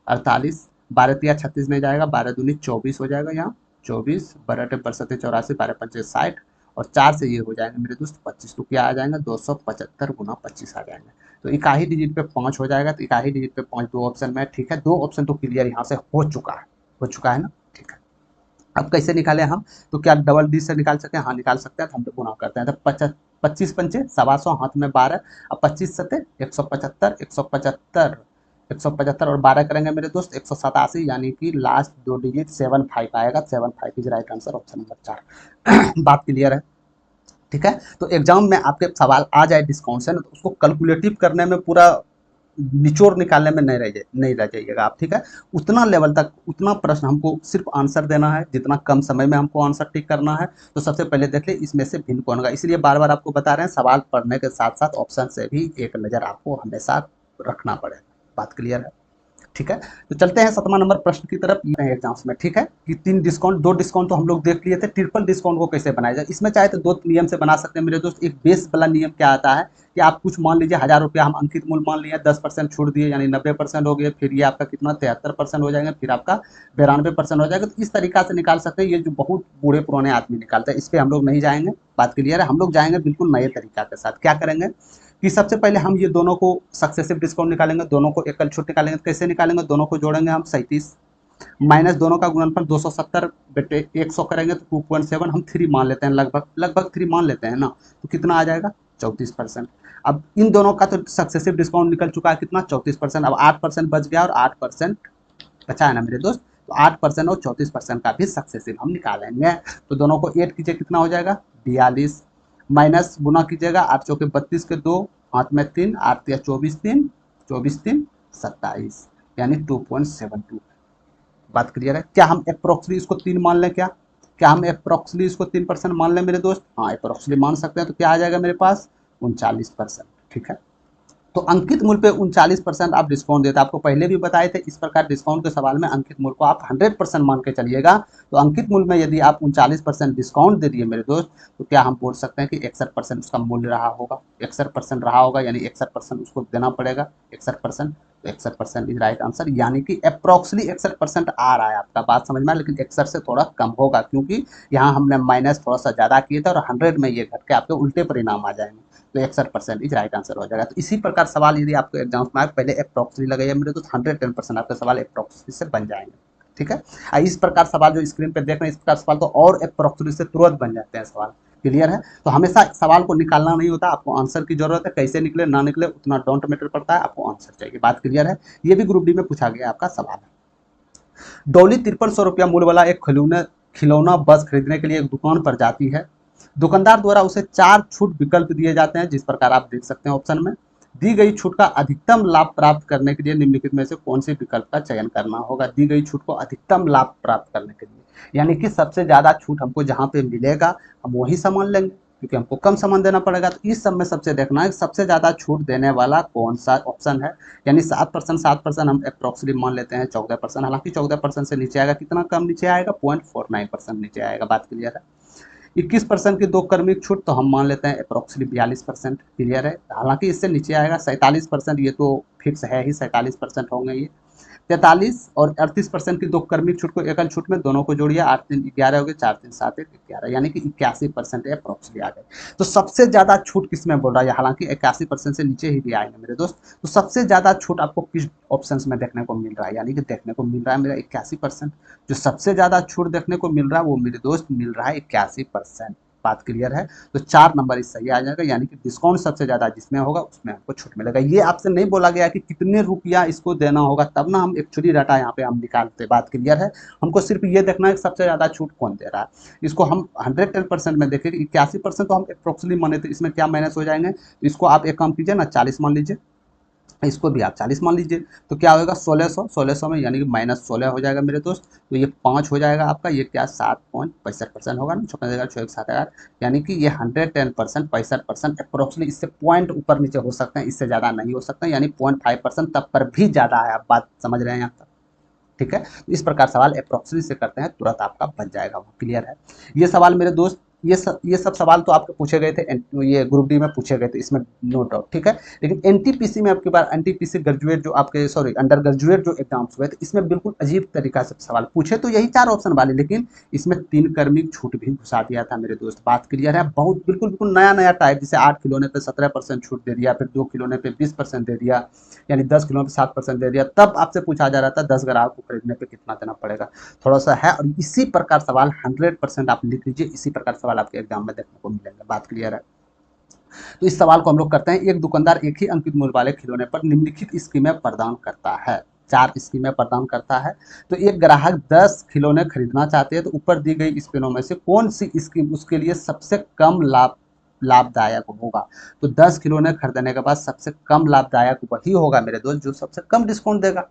48, 12 तिया 36 में जाएगा, 12 दूनी 24 हो जाएगा, यहाँ 24, 12 बरसते 84, 12 पंचे 60, और 4 से ये हो जाएंगे मेरे दोस्त 25, तो क्या आ जाएगा, 275 गुना 25 आ जाएंगे। तो इकाई डिजिट पे 5 हो जाएगा, तो इकाई डिजिट पे 5 दो ऑप्शन में, ठीक है, दो ऑप्शन तो क्लियर यहाँ से हो चुका है, हो चुका है ना। ठीक है, अब कैसे निकालें हम, तो क्या डबल डी से निकाल सकते हैं, हाँ निकाल सकते हैं, तो हम तो गुना करते हैं। तो 25 पंचे 125, हाथ में 12, अब 25 सत्ते 175, 175, 175 और 12 करेंगे मेरे दोस्त 187, यानी कि लास्ट दो डिजिट 75 आएगा, 75 is right answer, option number 4। बात क्लियर है। ठीक है, तो एग्जाम में आपके सवाल आ जाए डिस्काउंट से ना, तो उसको कैलकुलेटिव करने में पूरा निचोड़ निकालने में नहीं रह जाइएगा आप। ठीक है, उतना लेवल तक, उतना प्रश्न हमको सिर्फ आंसर देना है, जितना कम समय में हमको आंसर टिक करना है। तो सबसे पहले देख ले इसमें से भिन्न कौन होगा, इसलिए बार बार आपको बता रहे हैं, सवाल पढ़ने के साथ साथ ऑप्शन से भी एक नज़र आपको हमेशा रखना पड़ेगा। बात क्लियर है। ठीक है, तो चलते हैं 7वां नंबर प्रश्न की तरफ। ये एग्जाम्स में, ठीक है, कि 3 डिस्काउंट, 2 डिस्काउंट तो हम लोग देख लिए थे, ट्रिपल डिस्काउंट को कैसे बनाया जाए। इसमें चाहे तो 2 नियम से बना सकते हैं मेरे दोस्त। एक बेस वाला नियम क्या आता है कि आप कुछ मान लीजिए 1000 रुपया हम अंकित मूल्य मान लिया, 10% छूट दिए, यानी 90% हो गए, फिर ये आपका कितना 73% हो जाएगा, फिर आपका 92% हो जाएगा। तो इस तरीका से निकाल सकते हैं, ये जो बहुत बूढ़े पुराने आदमी निकालते हैं, इस पर हम लोग नहीं जाएंगे। बात क्लियर है, हम लोग जाएंगे बिल्कुल नए तरीका के साथ। क्या करेंगे कि सबसे पहले हम ये दोनों को सक्सेसिव डिस्काउंट निकालेंगे, दोनों को एकल छूट निकालेंगे। कैसे निकालेंगे, दोनों को जोड़ेंगे हम 37, माइनस दोनों का गुणनफल 270 बेटे 100 करेंगे तो 2.7, हम 3 मान लेते हैं, लगभग 3 मान लेते हैं ना, तो कितना आ जाएगा 34%। अब इन दोनों का तो सक्सेसिव डिस्काउंट निकल चुका है, कितना 34%। अब 8% बच गया और 8% बचा है ना मेरे दोस्त, तो 8% और 34% का भी सक्सेसिव हम निकालेंगे। तो दोनों को ऐड कीजिए, कितना हो जाएगा 42, माइनस गुना कीजिएगा, 8 चौके 32 के 2, हाथ में 3, 8 या 24 3, 24 3 27, यानी 2.72। बात क्लियर है। क्या हम अप्रोक्सली इसको 3 मान लें, क्या हम अप्रोक्सली इसको 3% मान लें मेरे दोस्त, हाँ अप्रोक्सली मान सकते हैं। तो क्या आ जाएगा मेरे पास 39%। ठीक है, तो अंकित मूल्य पे 39% आप डिस्काउंट देते हैं। आपको पहले भी बताए थे, इस प्रकार डिस्काउंट के सवाल में अंकित मूल्य को आप 100% मान के चलिएगा। तो अंकित मूल्य में यदि आप 39% डिस्काउंट दे दिए मेरे दोस्त, तो क्या हम बोल सकते हैं कि 61% उसका मूल्य रहा होगा, 61% रहा होगा, यानी 61% उसको देना पड़ेगा, 61%। तो 61% इज राइट आंसर, यानी कि अप्रोक्सली 61% आ रहा है आपका। बात समझ में, लेकिन 61 से थोड़ा कम होगा, क्योंकि यहाँ हमने माइनस थोड़ा सा ज़्यादा किए थे, और 100 में ये घट के आपके उल्टे परिणाम आ जाएंगे। तो 61% इज राइट आंसर हो जाएगा। तो इसी प्रकार सवाल यदि आपको एग्जाम्स में आए, पहले अप्रोक्सली लगाइए मेरे दोस्त, 110% आपके सवाल अप्रोक्सली से बन जाएंगे। ठीक है, इस प्रकार सवाल जो स्क्रीन पे देख रहे हैं, इस प्रकार सवाल तो और अप्रोक्सली से तुरंत बन जाते हैं सवाल। क्लियर है, तो हमेशा सवाल को निकालना नहीं होता, आपको आंसर की जरूरत है। कैसे निकले ना निकले उतना डोंट मैटर पड़ता है, आपको आंसर चाहिए। बात क्लियर है, ये भी ग्रुप डी में पूछा गया आपका सवाल है। डॉली 5300 रुपया मूल्य वाला एक खिलौना बस खरीदने के लिए एक दुकान पर जाती है। दुकानदार द्वारा उसे 4 छूट विकल्प दिए जाते हैं, जिस प्रकार आप देख सकते हैं ऑप्शन में। दी गई छूट का अधिकतम लाभ प्राप्त करने के लिए निम्नलिखित में से कौन से विकल्प का चयन करना होगा। दी गई छूट को अधिकतम लाभ प्राप्त करने के लिए यानी कि सबसे ज्यादा छूट हमको जहां पे मिलेगा हम वही सामान लेंगे, क्योंकि हमको कम सामान देना पड़ेगा। तो इस सब में सबसे देखना है सबसे ज्यादा छूट देने वाला कौन सा ऑप्शन है। यानी 7%, 7% हम अप्रोक्सीमेटली मान लेते हैं 14%, हालांकि 14% से नीचे आएगा, कितना कम नीचे आएगा, 0.49% नीचे आएगा। बात क्लियर है। 21% की दो कर्मिक छूट तो हम मान लेते हैं अप्रोक्सीमेटली 42%। क्लियर है। हालांकि इससे नीचे आएगा 47%, ये तो फिक्स है ही, 47% होंगे ये। 43 और 38% की दो कर्मिक छूट को एकल छूट में दोनों को जोड़िए, 8 3 11 हो गए, 4 3 7 1 11, यानी कि 81% अप्रोक्सीमेटली आ गए। तो सबसे ज्यादा छूट किसमें बोल रहा है, हालांकि 81% से नीचे ही दिया है मेरे दोस्त। तो सबसे ज्यादा छूट आपको किस ऑप्शन में देखने को मिल रहा है, यानी कि देखने को मिल रहा है मेरा 81%। जो सबसे ज्यादा छूट देखने को मिल रहा है वो मेरे दोस्त मिल रहा है 81%। बात क्लियर है। तो 4 नंबर इस सही आ जाएगा, यानी कि डिस्काउंट सबसे ज्यादा जिसमें होगा उसमें हमको छूट मिलेगा। ये आपसे नहीं बोला गया कि कितने रुपया इसको देना होगा, तब ना हम एक्चुअली डाटा यहाँ पे हम निकालते। बात क्लियर है। हमको सिर्फ ये देखना है कि सबसे ज्यादा छूट कौन दे रहा है। इसको हम 110% में देखेंगे, 81% तो हम अप्रोक्सीमेटली माने थे, इसमें क्या माइनस हो जाएंगे। इसको आप एक काम कीजिए ना, 40 मान लीजिए, इसको भी आप 40 मान लीजिए, तो क्या होगा 1600 में, यानी कि -16 हो जाएगा मेरे दोस्त। तो ये 5 हो जाएगा आपका, ये क्या 7.65% होगा ना, छोटा जगह 6 यानी कि ये 110%, 65% अप्रोक्सीमेटली। इससे पॉइंट ऊपर नीचे हो सकते हैं, इससे ज़्यादा नहीं हो सकता, यानी 0.5% तब पर भी ज़्यादा है। आप बात समझ रहे हैं यहाँ तक, ठीक है। तो इस प्रकार सवाल अप्रोक्सीमेटली से करते हैं, तुरंत आपका बन जाएगा वो। क्लियर है। ये सवाल मेरे दोस्त, ये सब सवाल तो आपके पूछे गए थे, ये ग्रुप डी में पूछे गए थे, इसमें नो डाउट, ठीक है। लेकिन एनटीपीसी में आपके बार एनटीपीसी ग्रेजुएट जो आपके सॉरी अंडर ग्रेजुएट जो एग्जाम्स हुए थे, इसमें बिल्कुल अजीब तरीका से सवाल पूछे, तो यही 4 ऑप्शन वाले, लेकिन इसमें 3 कर्मिक छूट भी घुसा दिया था मेरे दोस्त। बात क्लियर है। बहुत बिल्कुल बिल्कुल नया नया टाइप, जैसे 8 खिलौने पे 17% छूट दे दिया, फिर 2 खिलौने पे 20% दे दिया, यानी 10 किलो पे 7% दे दिया। तब आपसे पूछा जा रहा था 10 ग्राहक को खरीदने पे कितना देना पड़ेगा, थोड़ा सा है। और इसी प्रकार सवाल 100% आप लिख लीजिए, इसी प्रकार सवाल आपके एग्जाम में देखने को मिलेंगे। बात क्लियर है। तो इस सवाल को हम लोग करते हैं, एक दुकानदार एक ही अंकित मूल्य वाले खिलौने पर निम्नलिखित स्कीमें प्रदान करता है। 4 स्कीमें प्रदान करता है। तो एक ग्राहक 10 खिलौने खरीदना चाहते हैं, तो ऊपर दी गई स्कीमों में से कौन सी स्कीम उसके लिए सबसे कम लाभदायक होगा। तो 10 खिलौने खरीदने के बाद सबसे कम लाभदायक वही होगा मेरे दोस्त जो सबसे कम डिस्काउंट देगा।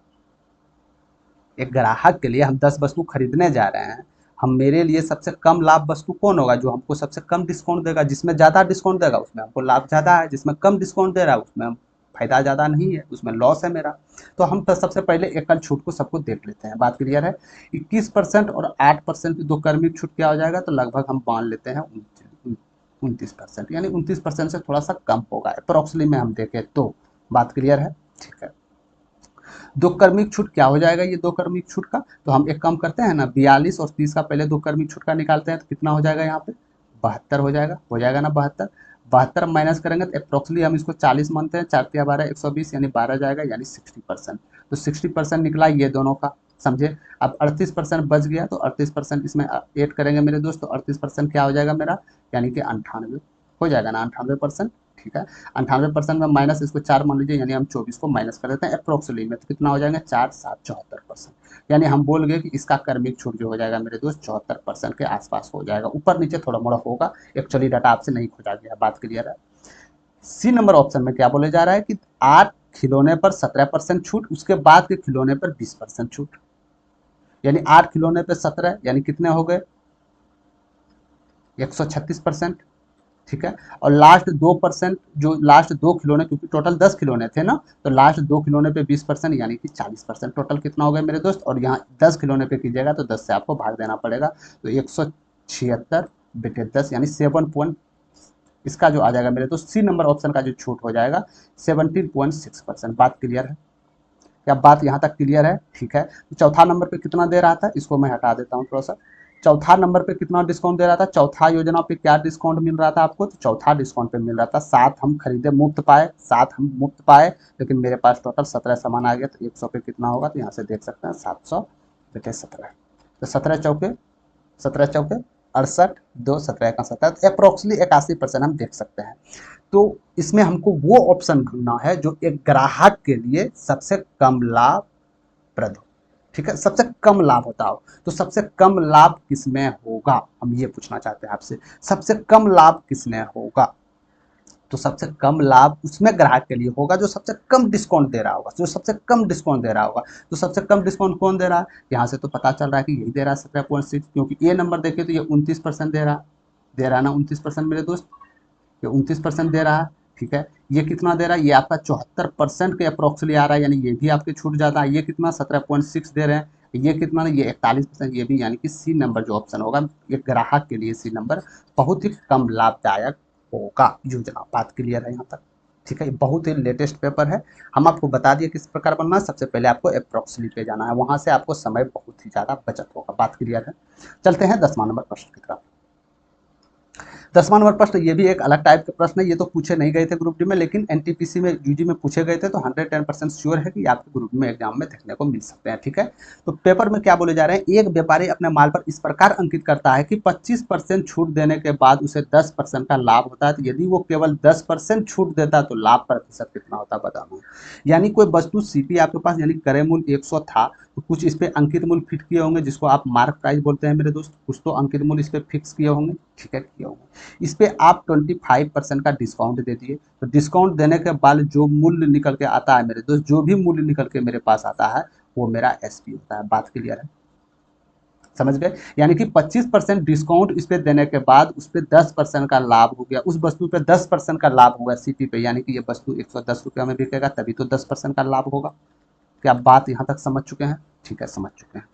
एक ग्राहक के लिए हम 10 वस्तु खरीदने जा रहे हैं, हम मेरे लिए सबसे कम लाभ वस्तु कौन होगा, जो हमको सबसे कम डिस्काउंट देगा। जिसमें ज़्यादा डिस्काउंट देगा उसमें हमको लाभ ज़्यादा है, जिसमें कम डिस्काउंट दे रहा है उसमें फायदा ज़्यादा नहीं है, उसमें लॉस है मेरा। तो हम सबसे पहले एकल छूट को सबको देख लेते हैं। बात क्लियर है। 21% और 8% की दो कर्मिक छूट क्या हो जाएगा, तो लगभग हम मान लेते हैं 29%, यानी 29% से थोड़ा सा कम होगा अप्रोक्सीमेटली में हम देखें तो। बात क्लियर है। ठीक है। दो कर्मिक छूट क्या हो जाएगा, ये दो कर्मिक छूट का, तो हम एक काम करते हैं ना, 42 और 30 का पहले दो कर्मिक छूट का निकालते हैं, तो कितना हो जाएगा यहाँ पे 72 हो जाएगा ना 72। 72 माइनस करेंगे तो अप्रोक्सीमेटली हम इसको 40 मानते हैं, 4 या 12 120, यानी 12 जाएगा, यानी 60%। तो 60% निकला ये दोनों का, समझे। अब 38% बच गया, तो 38% इसमें ऐड करेंगे मेरे दोस्त, तो 38% क्या हो जाएगा मेरा, यानी कि 98 हो जाएगा ना, 98%। ठीक है। 98% में माइनस इसको 4 मान लीजिए, यानी हम 24 को माइनस कर देते हैं अप्रोक्सीमेटली में, तो कितना हो जाएगा 4 7 74%। यानी हम बोल गए कि इसका कर्मिक छूट जो हो जाएगा मेरे दोस्त 74% के आसपास हो जाएगा। ऊपर नीचे थोड़ा मोड़ा होगा, एक्चुअली डाटा आपसे नहीं खोजा गया। बात क्लियर है। सी नंबर ऑप्शन में क्या बोले जा रहा है कि 8 खिलौने पर 17% छूट, उसके बाद के खिलौने पर 20% छूट, यानी 8 खिलौने पर 17, यानी कितने हो गए 136%। ठीक है। और लास्ट 2%, जो लास्ट दो खिलौने, क्योंकि टोटल 10 खिलौने थे ना, तो लास्ट दो खिलौने पे 20%, यानी कि 40%। टोटल कितना हो गया मेरे दोस्त, और यहाँ 10 खिलौने पे कीजिएगा तो 10 से आपको भाग देना पड़ेगा, तो 176/10, यानी 7 इसका जो आ जाएगा मेरे दोस्त सी नंबर ऑप्शन का जो छूट हो जाएगा 17.6%। बात क्लियर है क्या, बात यहाँ तक क्लियर है। ठीक है। तो चौथा नंबर पे कितना दे रहा था, इसको मैं हटा देता हूँ थोड़ा सा। चौथा नंबर पे कितना डिस्काउंट दे रहा था, चौथा योजना पे क्या डिस्काउंट मिल रहा था आपको, तो चौथा डिस्काउंट पे मिल रहा था 7 हम खरीदे मुफ्त पाए, 7 हम मुफ्त पाए, लेकिन मेरे पास टोटल 17 सामान आ गया, तो 100 पे कितना होगा, तो यहाँ से देख सकते हैं 700/17, तो 17 चौके 68, 2 17 का 17, तो अप्रोक्सीमेटली 81% हम देख सकते हैं। तो इसमें हमको वो ऑप्शन ढूंढना है जो एक ग्राहक के लिए सबसे कम लाभप्रद हो। ठीक है। सबसे कम लाभ होता हो, तो सबसे कम लाभ किसमें होगा, हम ये पूछना चाहते हैं आपसे, सबसे कम लाभ किसमें होगा। तो सबसे कम लाभ उसमें ग्राहक के लिए होगा जो सबसे कम डिस्काउंट दे रहा होगा, जो सबसे कम डिस्काउंट दे रहा होगा। तो सबसे कम डिस्काउंट कौन दे रहा है, यहाँ से तो पता चल रहा है कि यही दे रहा है 17.6, क्योंकि ये नंबर देखिए तो ये 29% दे रहा है ना 29% मेरे दोस्त, ये 29% दे रहा है। ठीक है, ये कितना दे रहा है, ये आपका 74% के अप्रोक्सली आ रहा है, यानी ये भी आपके छूट जाता है। ये कितना 17.6 दे रहे हैं, ये कितना, ये 41%, ये भी, यानी कि सी नंबर जो ऑप्शन होगा ये ग्राहक के लिए सी नंबर बहुत ही कम लाभदायक होगा। योजना बात क्लियर है यहाँ तक। ठीक है, ये बहुत ही लेटेस्ट पेपर है, हम आपको बता दिए किस प्रकार बनना है। सबसे पहले आपको अप्रोक्सली पे जाना है, वहां से आपको समय बहुत ही ज्यादा बचत होगा। बात क्लियर है। चलते हैं 10वां नंबर प्रश्न की तरफ। 10वां नंबर प्रश्न ये भी एक अलग टाइप के प्रश्न है, ये तो पूछे नहीं गए थे ग्रुप डी में, लेकिन एनटीपीसी में यूजी में पूछे गए थे, तो 110% श्योर है कि आपके ग्रुप में एग्जाम में देखने को मिल सकते हैं। ठीक है, तो पेपर में क्या बोले जा रहे हैं, एक व्यापारी अपने माल पर इस प्रकार अंकित करता है कि 25% छूट देने के बाद उसे 10% का लाभ होता है, तो यदि वो केवल 10% छूट देता है तो लाभ प्रतिशत कितना होता है बताना। यानी कोई वस्तु सीपी आपके पास, यानी क्रय मूल्य 100 था, तो कुछ इस पे अंकित मूल्य फिट किए होंगे जिसको आप मार्क प्राइस बोलते हैं मेरे दोस्त, कुछ तो अंकित मूल्य इस पे फिक्स किए होंगे। ठीक है, किए होंगे। इस पे आप 25% का डिस्काउंट दे दिए, तो डिस्काउंट देने के बाद जो मूल्य निकल के आता है मेरे दोस्त, जो भी मूल्य निकल के मेरे पास आता है वो मेरा एसपी होता है। बात क्लियर है, समझ गए। यानी कि 25% डिस्काउंट इस पे देने के बाद उस पे 10% का लाभ हो गया, उस वस्तु पे 10% का लाभ हुआ सीपी पे, यानी कि ये वस्तु 110 रुपया में बिकेगा, तभी तो 10% का लाभ होगा। क्या आप बात यहाँ तक समझ चुके हैं? ठीक है, समझ चुके हैं।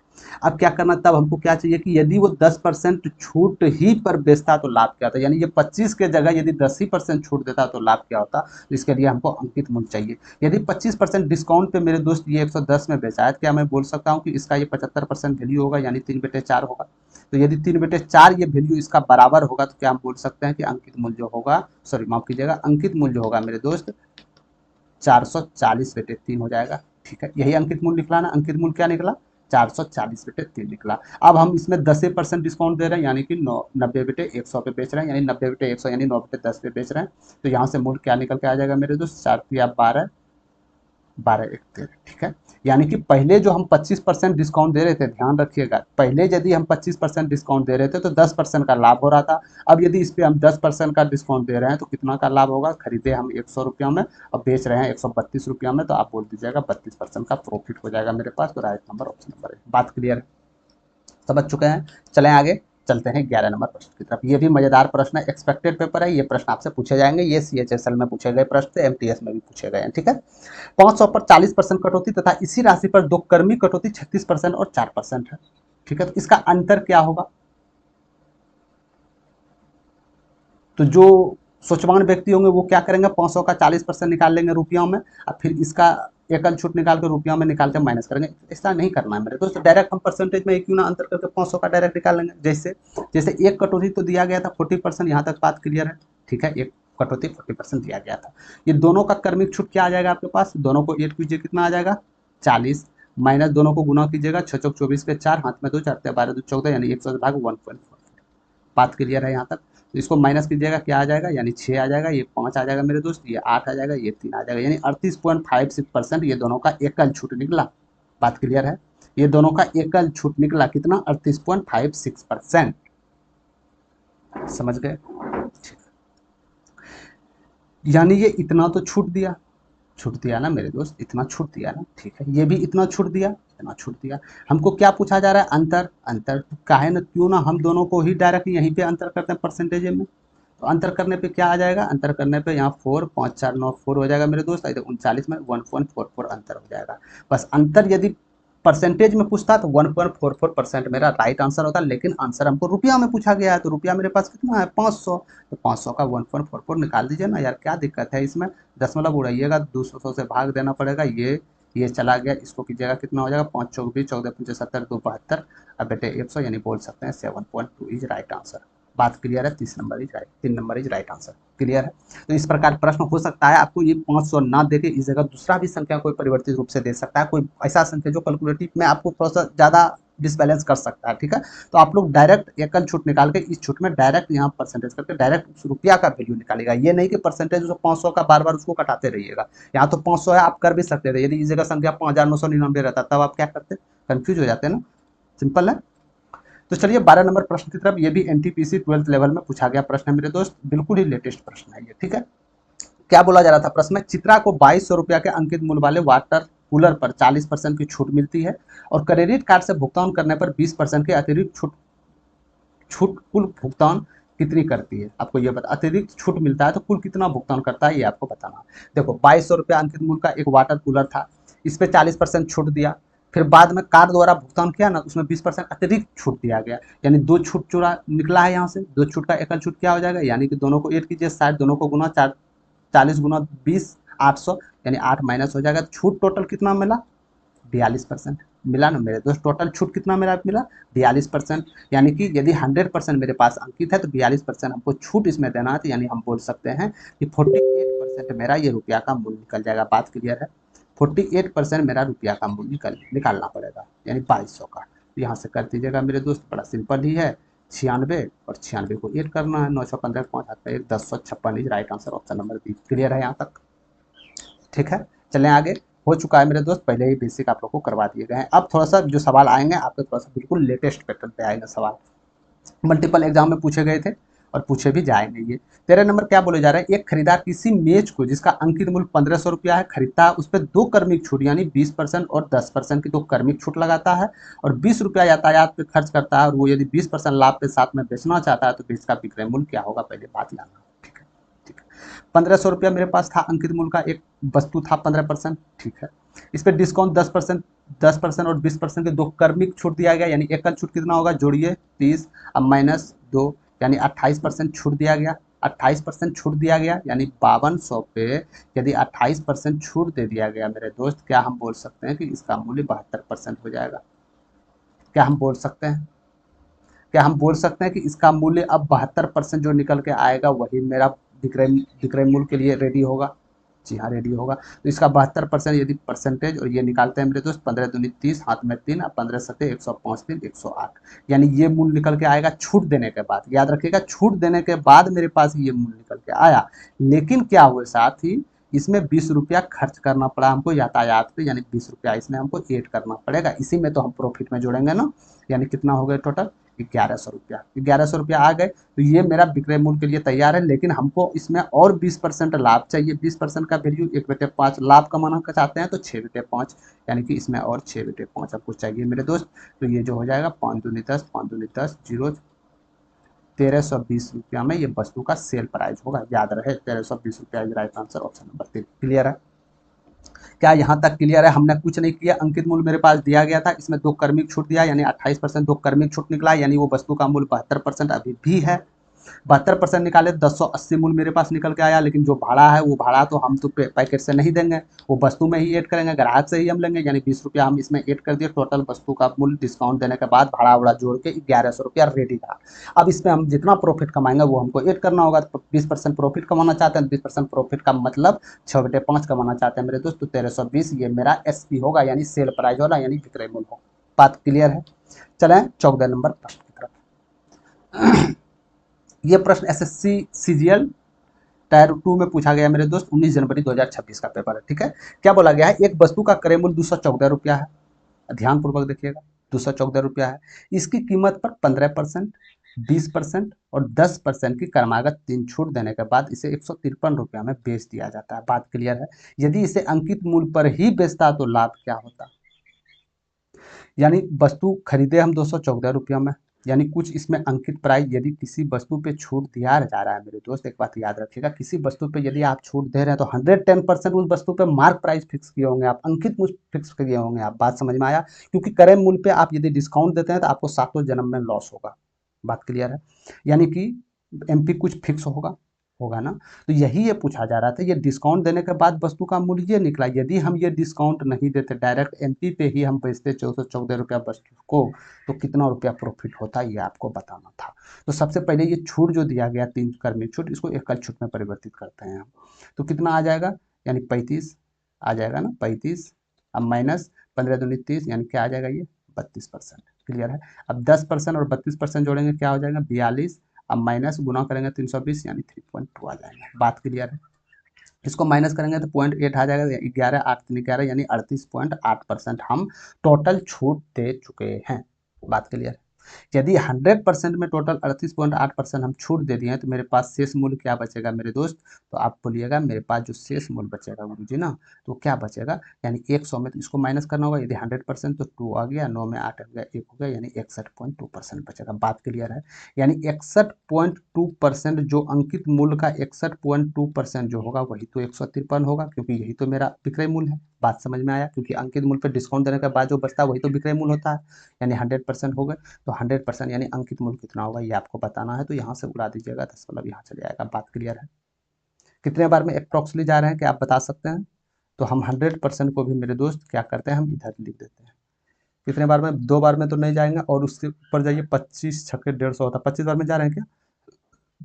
अब क्या करना, तब हमको क्या चाहिए कि यदि वो 10% छूट ही पर बेचता तो लाभ क्या होता, यानी ये 25 के जगह यदि 10 ही परसेंट छूट देता तो लाभ क्या होता। तो इसके लिए हमको अंकित मूल्य चाहिए। यदि 25% डिस्काउंट पे मेरे दोस्त ये 110 में बेचा है, क्या मैं बोल सकता हूँ कि इसका ये 75% वैल्यू होगा, यानी 3/4 होगा। तो यदि 3/4 ये वैल्यू इसका बराबर होगा, तो क्या हम बोल सकते हैं कि अंकित मूल्य जो होगा, सॉरी माफ कीजिएगा, अंकित मूल्य जो होगा मेरे दोस्त 440/3 हो जाएगा। ठीक है, यही अंकित मूल्य निकला ना, अंकित मूल्य क्या निकला, 440/3 निकला। अब हम इसमें 10% डिस्काउंट दे रहे हैं, यानी कि 90/100 पे बेच रहे हैं, यानी 90/100 यानी 9/10 पे बेच रहे हैं। तो यहाँ से मूल्य क्या निकल के आ जाएगा मेरे दोस्त, 4×12, 12×1 13। ठीक है, यानी कि पहले जो हम 25% डिस्काउंट दे रहे थे, ध्यान रखिएगा, पहले यदि हम 25% डिस्काउंट दे रहे थे तो 10% का लाभ हो रहा था। अब यदि इस पे हम 10% का डिस्काउंट दे रहे हैं तो कितना का लाभ होगा, खरीदे हम 100 रुपया में, अब बेच रहे हैं 132 रुपया में, तो आप बोल दीजिएगा 32% का प्रॉफिट हो जाएगा मेरे पास। तो राइट नंबर ऑप्शन नंबर है। बात क्लियर है, समझ चुके हैं। चलें आगे, चलते हैं 11 नंबर प्रश्न की तरफ। ये भी मजेदार प्रश्न है, एक्सपेक्टेड पेपर है, ये प्रश्न आपसे पूछे जाएंगे, ये सीएचएसएल में पूछे गए प्रश्न थे, एमटीएस में भी पूछे गए हैं। ठीक है, 500 पर 40% कटौती तथा इसी राशि पर दो कर्मी कटौती 36% और 4% है। ठीक है, तो इसका अंतर क्या होगा, तो जो सोचवान व्यक्ति होंगे वो क्या करेंगे, 500 का 40% निकाल लेंगे रुपयों में, और फिर इसका एकल छूट निकाल कर रुपयों में निकाल कर माइनस करेंगे। ऐसा नहीं करना है मेरे दोस्त, डायरेक्ट हम परसेंटेज में क्यों ना अंतर करके 500 का डायरेक्ट निकाल लेंगे। जैसे जैसे एक कटौती तो दिया गया था 40%, यहाँ तक बात क्लियर है। ठीक है, एक कटौती 40% दिया गया था। ये दोनों का कर्मिक छूट क्या आ जाएगा आपके पास, दोनों को एड कीजिए, कितना आ जाएगा 40, माइनस दोनों को गुना कीजिएगा, 6 चौक 24 के 4, हाथ में 2, 4 12 2 14, यानी 100 भाग 1.4। बात क्लियर है यहाँ तक। तो इसको माइनस कीजिएगा, क्या आ जाएगा, यानी 6 आ जाएगा, ये 5 आ जाएगा मेरे दोस्त, ये 8 आ जाएगा, ये 3 आ जाएगा, यानी 38.56% ये दोनों का एकल छूट निकला। बात क्लियर है, ये दोनों का एकल छूट निकला कितना, 38.56%। समझ गए, यानी ये इतना तो छूट दिया ना मेरे दोस्त, इतना छूट दिया ना। ठीक है, ये भी इतना छूट दिया, इतना छूट दिया। हमको क्या पूछा जा रहा है, अंतर। अंतर तो काहे ना, क्यों ना हम दोनों को ही डायरेक्ट यहीं पे अंतर करते हैं परसेंटेज में। तो अंतर करने पे क्या आ जाएगा, अंतर करने पे यहाँ 4 5 4 9 4 हो जाएगा मेरे दोस्त, इधर 39 में 1.44 अंतर हो जाएगा। बस अंतर यदि परसेंटेज में पूछता तो 1.44% मेरा राइट आंसर होता, लेकिन आंसर हमको रुपया में पूछा गया है, तो रुपया मेरे पास कितना है 500, तो 500 का 1.44 निकाल दीजिए ना यार, क्या दिक्कत है इसमें। दशमलव उड़ाइएगा, 200 से भाग देना पड़ेगा, ये चला गया, इसको कीजिएगा, कितना हो जाएगा 5 चौक 20, 14 पंचे 70, 2 72, अब बेटे 100, यानी बोल सकते हैं 7.2 इज राइट आंसर। बात क्लियर है, 3 number is right answer. Clear है, तो इस प्रकार प्रश्न हो सकता है आपको ये 500 ना देके इस जगह दूसरा भी संख्या कोई परिवर्तित रूप से दे सकता है, कोई ऐसा संख्या जो कैलकुलेटिव में आपको थोड़ा सा ज्यादा डिसबैलेंस कर सकता है। ठीक है, तो आप लोग डायरेक्ट एकल छूट निकाल के इस छूट में डायरेक्ट यहाँ परसेंटेज करके डायरेक्ट उस रुपया का वैल्यू निकालेगा, ये नहीं कि परसेंटेज उसको 500 का बार बार उसको कटाते रहिएगा। यहाँ तो 500 है, आप कर भी सकते थे, यदि इस जगह संख्या 5999 रहता तब आप क्या करते, कंफ्यूज हो जाते हैं ना। सिंपल है। तो चलिए 12 नंबर प्रश्न की तरफ, ये भी एनटीपीसी 12th लेवल में पूछा गया प्रश्न है मेरे दोस्त, बिल्कुल ही लेटेस्ट प्रश्न है ये। ठीक है, क्या बोला जा रहा था प्रश्न में, चित्रा को 2200 रुपया के अंकित मूल्य वाले वाटर कूलर पर 40% की छूट मिलती है और क्रेडिट कार्ड से भुगतान करने पर 20% की अतिरिक्त छूट छूट कुल भुगतान कितनी करती है, आपको ये बता, अतिरिक्त छूट मिलता है तो कुल कितना भुगतान करता है ये आपको बताना। देखो 2200 रुपया अंकित मूल्य का एक वाटर कूलर था, इस पे 40% छूट दिया, फिर बाद में कार्ड द्वारा भुगतान किया ना, उसमें 20% अतिरिक्त छूट दिया गया, यानी दो छूट चुरा निकला है यहाँ से, दो छूट का एकल छूट क्या हो जाएगा, यानी कि दोनों को ऐड कीजिए, 60 दोनों को गुना 40 गुना 20 800, यानी 8 माइनस हो जाएगा, तो छूट टोटल कितना मिला, 42% मिला ना मेरे दोस्त, टोटल छूट कितना मेरा मिला, 42%, यानी कि यदि 100% मेरे पास अंकित है तो 42% हमको छूट इसमें देना है, तो यानी हम बोल सकते हैं कि 48% मेरा ये रुपया का मूल्य निकल जाएगा। बात क्लियर है, 48% मेरा रुपया का मूल्य निकालना पड़ेगा, यानी 2200 का। तो यहाँ से कर दीजिएगा मेरे दोस्त, बड़ा सिंपल ही है, 96 और 96 को ऐड करना है, 915 5 हाथ 1 1056 is right answer, option number B. Clear है यहाँ तक, ठीक है। चलें आगे, हो चुका है मेरे दोस्त, पहले ही बेसिक आप लोग को करवा दिए गए हैं। अब थोड़ा सा जो सवाल आएंगे आपके थोड़ा सा बिल्कुल लेटेस्ट पैटर्न पे आएंगे सवाल, मल्टीपल एग्जाम में पूछे गए थे और पूछे भी जाएंगे ये। 13 नंबर क्या बोले जा रहा है, एक खरीदार किसी मेज को जिसका अंकित मूल्य 1500 रुपया है खरीदता है, उस पर 2 कर्मिक छूट यानी 20% और 10% की 2 कर्मिक छूट लगाता है और 20 रुपया यातायात पे खर्च करता है, और वो यदि 20% लाभ के साथ में बेचना चाहता है तो बीज का विक्रय मूल्य क्या होगा, पहले बात लाना। ठीक है, ठीक है। 1500 रुपया मेरे पास था अंकित मूल्य का, एक वस्तु था 15%, ठीक है। इस पर डिस्काउंट 10% और 20% के 2 कर्मिक छूट दिया गया, यानी एकल छूट कितना होगा, जोड़िए 30, अब माइनस 2, यानी 28% छूट दिया गया, 28% छूट दिया गया, यानी 5200 पे यदि 28% छूट दे दिया गया मेरे दोस्त, क्या हम बोल सकते हैं कि इसका मूल्य 72% हो जाएगा, क्या हम बोल सकते हैं, क्या हम बोल सकते हैं कि इसका मूल्य अब 72% जो निकल के आएगा वही मेरा विक्रय विक्रय मूल्य के लिए रेडी होगा, जी हाँ रेडी होगा। तो इसका 72% यदि परसेंटेज और ये निकालते हैं मेरे दोस्त, 15 दूनी 30, हाथ में 3, अब 15 सत्ते 105 3 108, यानी ये मूल्य निकल के आएगा छूट देने के बाद, याद रखिएगा छूट देने के बाद मेरे पास ये मूल्य निकल के आया, लेकिन क्या हुआ साथ ही इसमें 20 रुपया खर्च करना पड़ा हमको यातायात पे, यानी 20 रुपया इसमें हमको ऐड करना पड़ेगा, इसी में तो हम प्रॉफिट में जोड़ेंगे ना, यानी कितना हो गया टोटल 1100 रुपया, 1100 रुपया आ गए, तो ये मेरा विक्रय मूल्य के लिए तैयार है, लेकिन हमको इसमें और 20% लाभ चाहिए, 20% का वैल्यू 1/5 लाभ कमाना चाहते हैं तो 6/5, यानी कि इसमें और 6/5 आपको चाहिए मेरे दोस्त। तो ये जो हो जाएगा 5 दूनी 10 5 दूनी 10 जीरो 1320 रुपया में ये वस्तु का सेल प्राइस होगा, याद रहे 1320 रुपया is right answer, option number 3। Clear है, क्या यहाँ तक क्लियर है, हमने कुछ नहीं किया, अंकित मूल्य मेरे पास दिया गया था, इसमें 2 कर्मिक छूट दिया, यानी 28% 2 कर्मिक छूट निकला, यानी वो वस्तु का मूल्य 72% अभी भी है, 72% निकाले 1080 मूल्य मेरे पास निकल के आया, लेकिन जो भाड़ा है वो भाड़ा तो हम तो पैकेट से नहीं देंगे, वो वस्तु में ही ऐड करेंगे, ग्राहक से ही हम लेंगे, यानी 20 रुपया हम इसमें ऐड कर दिए, टोटल वस्तु का मूल्य डिस्काउंट देने के बाद भाड़ा उड़ा जोड़ के 1100 रुपया रेडी था। अब इसमें हम जितना प्रॉफिट कमाएंगे वो हमको ऐड करना होगा, तो 20% प्रॉफिट कमाना चाहते हैं, 20% प्रॉफिट का मतलब 6/5 कमाना चाहते हैं मेरे दोस्त, तो 1320 ये मेरा एसपी होगा, यानी सेल प्राइस होगा, यानी विक्रय मूल्य होगा। बात क्लियर है, चलें 14 नंबर प्रश्न की तरफ। ये प्रश्न एसएससी सीजीएल टायर 2 में पूछा गया मेरे दोस्त, 19 जनवरी 2026 का पेपर है, ठीक है। क्या बोला गया है, एक वस्तु का क्रय मूल्य 214 रुपया है, ध्यान पूर्वक देखिएगा, 214 रुपया है, इसकी कीमत पर 15%, 20% और 10% की क्रमागत 3 छूट देने के बाद इसे 153 रुपया में बेच दिया जाता है। बात क्लियर है, यदि इसे अंकित मूल्य पर ही बेचता तो लाभ क्या होता, यानी वस्तु खरीदे हम 214 रुपया में, यानी कुछ इसमें अंकित प्राइस, यदि किसी वस्तु पे छूट दिया जा रहा है मेरे दोस्त, एक बात याद रखिएगा, किसी वस्तु पे यदि आप छूट दे रहे हैं तो 110% उस वस्तु पे मार्क प्राइस फिक्स किए होंगे आप, अंकित मूल्य फिक्स किए होंगे आप, बात समझ में आया, क्योंकि क्रय मूल्य पे आप यदि डिस्काउंट देते हैं तो आपको सातों जन्म में लॉस होगा। बात क्लियर है, यानी कि एमपी कुछ फिक्स होगा, होगा ना, तो यही ये पूछा जा रहा था, ये डिस्काउंट देने के बाद वस्तु का मूल्य ये निकला, यदि हम ये डिस्काउंट नहीं देते डायरेक्ट एमपी पे ही हम बेचते 414 रुपया वस्तु को, तो कितना रुपया प्रॉफिट होता ये आपको बताना था। तो सबसे पहले ये छूट जो दिया गया 3 कर्मिक छूट, इसको एकल छूट में परिवर्तित करते हैं हम, तो कितना आ जाएगा, यानी 35 आ जाएगा ना, 35, अब माइनस 15 दूनी 30, यानी क्या आ जाएगा ये 32%। क्लियर है, अब 10% और 32% जोड़ेंगे क्या हो जाएगा 42, अब माइनस गुना करेंगे 320, यानी 3.2 आ जाएंगे। बात क्लियर है, इसको माइनस करेंगे तो 0.8 आ जाएगा, 11 8 3 11, यानी 38.8% हम टोटल छूट दे चुके हैं। बात क्लियर है, यदि 100% में टोटल 38.8% हम छूट दे दिए हैं तो मेरे पास शेष मूल्य क्या बचेगा मेरे दोस्त? तो आप बोलिएगा मेरे पास जो शेष मूल्य बचेगा गुरुजी ना, तो क्या बचेगा? यानी 100 में तो इसको माइनस करना होगा, यदि 100% तो 2 आ गया, 9 में 8 आ गया, 1 हो गया, यानी 61.2% बचेगा। बात क्लियर है? यानी 61.2% जो अंकित मूल्य का 61.2% जो होगा वही तो 153 होगा, क्योंकि यही तो मेरा विक्रय मूल्य है। बात समझ में आया? क्योंकि अंकित मूल्य पर डिस्काउंट देने के बाद जो बचता है वही तो विक्रय मूल्य होता है, यानी 100% हो गए। तो 100% यानी अंकित मूल्य कितना होगा ये आपको बताना है, तो यहाँ से उड़ा दीजिएगा, दशमलव यहाँ चले जाएगा। बात क्लियर है? कितने बार में अप्रॉक्सली जा रहे हैं क्या आप बता सकते हैं? तो हम 100% को भी मेरे दोस्त क्या करते हैं, हम इधर लिख देते हैं। कितने बार में? 2 बार में तो नहीं जाएंगे, और उसके ऊपर जाइए, 25 छक्के 150 होता है, 25 बार में जा रहे हैं क्या?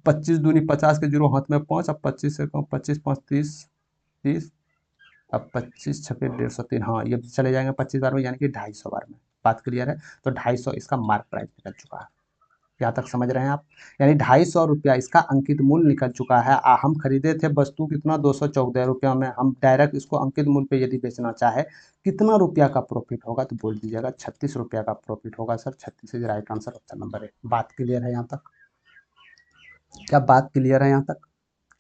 25 दूनी 50 के जीरो हाथ में 5, अब 25 से कम, 25 5 30, 30, अब 25 छक्के 150 3, हाँ ये चले जाएंगे 25 बार में, यानी कि 250 बार में। बात क्लियर है? तो 250 इसका मार्क प्राइस निकल चुका है। यहाँ तक समझ रहे हैं आप? यानी 250 रुपया इसका अंकित मूल्य निकल चुका है। हम खरीदे थे वस्तु कितना, 214 रुपया में। हम डायरेक्ट इसको अंकित मूल्य पे यदि बेचना चाहे कितना रुपया का प्रॉफिट होगा, तो बोल दीजिएगा 36 रुपया का प्रॉफिट होगा sir. 36 is right answer, option number 1। बात क्लियर है यहाँ तक? क्या बात क्लियर है यहाँ तक?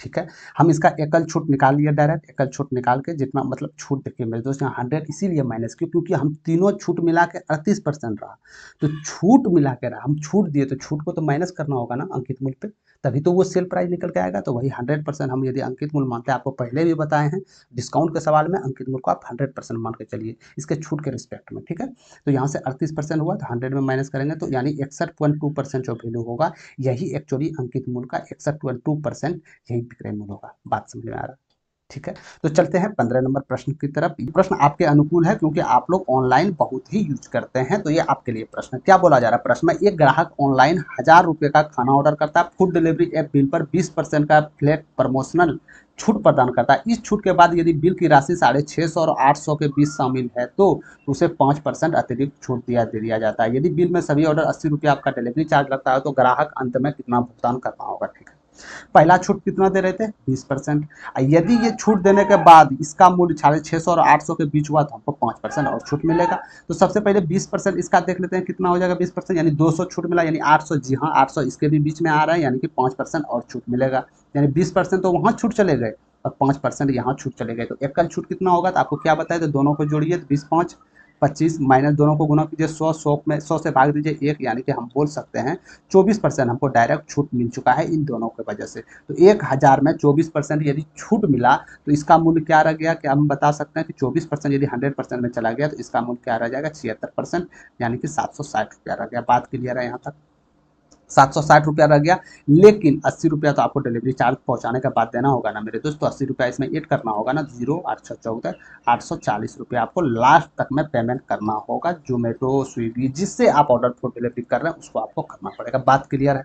ठीक है, हम इसका एकल छूट निकाल लिया, डायरेक्ट एकल छूट निकाल के जितना मतलब छूट देखिए मेरे दोस्त, यहाँ 100 इसीलिए माइनस की क्योंकि हम तीनों छूट मिला के 38% रहा, तो छूट मिला के रहा, हम छूट दिए तो छूट को तो माइनस करना होगा ना अंकित मूल्य पे, तभी तो वो सेल प्राइस निकल के आएगा। तो वही 100% हम यदि अंकित मूल्य मानते हैं, आपको पहले भी बताए हैं डिस्काउंट के सवाल में, अंकित मूल्य को आप 100% मान के चलिए इसके छूट के रिस्पेक्ट में। ठीक है, तो यहाँ से 38% हुआ तो 100 में माइनस करेंगे, तो यानी 61.2% जो वैल्यू होगा यही एक्चुअली अंकित मूल्य का 61.2% यही विक्रय मूल्य होगा। बात समझ में आ रहा है? ठीक है, तो चलते हैं 15 नंबर प्रश्न की तरफ। ये प्रश्न आपके अनुकूल है क्योंकि आप लोग ऑनलाइन बहुत ही यूज करते हैं, तो ये आपके लिए प्रश्न। क्या बोला जा रहा है प्रश्न में? एक ग्राहक ऑनलाइन 1000 रुपये का खाना ऑर्डर करता है, फूड डिलीवरी ऐप बिल पर 20% का फ्लैट प्रमोशनल छूट प्रदान करता है। इस छूट के बाद यदि बिल की राशि 650 और 800 के बीच शामिल है तो उसे 5% अतिरिक्त छूट दिया जाता है। यदि बिल में सभी ऑर्डर 80 रुपये आपका डिलीवरी चार्ज लगता है तो ग्राहक अंत में कितना भुगतान करना होगा? ठीक है, पहला छूट कितना दे रहे थे? 20%। यदि ये छूट देने के बाद इसका मूल्य 650 और 800 के बीच हुआ तो हमको 5% और छूट मिलेगा। तो सबसे पहले 20% इसका देख लेते हैं कितना हो जाएगा। 20% यानी 200 छूट मिला, यानी 800, जी हाँ 800 इसके भी बीच में आ रहा है, यानी कि 5% और छूट मिलेगा। यानी 20% तो वहाँ छूट चले गए और 5% यहाँ छूट चले गए। तो एकल छूट कितना होगा? तो आपको क्या बताया, तो दोनों को जोड़िए, 20 5 25 माइनस दोनों को गुना कीजिए, 100 में 100 से भाग दीजिए 1, यानी कि हम बोल सकते हैं 24% हमको डायरेक्ट छूट मिल चुका है इन दोनों की वजह से। तो 1000 में 24% यदि छूट मिला तो इसका मूल्य क्या रह गया? क्या हम बता सकते हैं कि 24% यदि 100% में चला गया तो इसका मूल्य क्या रह जाएगा? 76%, यानी कि 760 रुपया रह गया। बात क्लियर है यहाँ तक? 760 रुपया रह गया, लेकिन 80 रुपया तो आपको डिलीवरी चार्ज पहुंचाने के बाद देना होगा ना मेरे दोस्त, तो 80 रुपया इसमें ऐड करना होगा ना, 0 8 6 14 840 रुपया आपको लास्ट तक में पेमेंट करना होगा। जोमेटो स्विगी जिससे आप ऑर्डर फॉर डिलीवरी कर रहे हैं उसको आपको करना पड़ेगा। बात क्लियर है?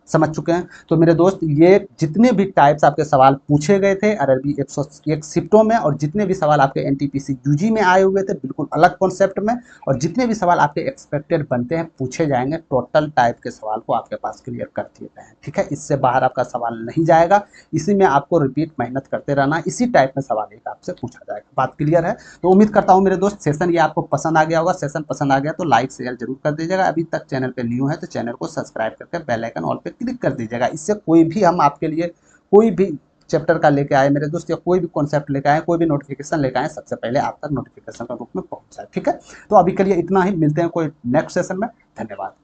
समझ चुके हैं? तो मेरे दोस्त ये जितने भी टाइप्स आपके सवाल पूछे गए थे आरआरबी 101 शिफ्टों में, और जितने भी सवाल आपके एनटीपीसी यूजी में आए हुए थे बिल्कुल अलग कॉन्सेप्ट में, और जितने भी सवाल आपके एक्सपेक्टेड बनते हैं पूछे जाएंगे, टोटल टाइप के सवाल को आपके पास क्लियर कर दिए गए हैं। ठीक है, इससे बाहर आपका सवाल नहीं जाएगा, इसी में आपको रिपीट मेहनत करते रहना, इसी टाइप में सवाल एक आपसे पूछा जाएगा। बात क्लियर है? तो उम्मीद करता हूँ मेरे दोस्त सेशन ये आपको पसंद आ गया होगा। सेशन पसंद आ गया तो लाइक शेयर जरूर कर दीजिएगा। अभी तक चैनल पे न्यू है तो चैनल को सब्सक्राइब करके बेल आइकन ऑल पे क्लिक कर दीजिएगा। इससे कोई भी हम आपके लिए कोई भी चैप्टर का लेके आए मेरे दोस्त, या कोई भी कॉन्सेप्ट लेके आए, कोई भी नोटिफिकेशन लेके आए, सबसे पहले आप तक नोटिफिकेशन के रूप में पहुंच जाए। ठीक है, तो अभी के लिए इतना ही, मिलते हैं कोई नेक्स्ट सेशन में। धन्यवाद।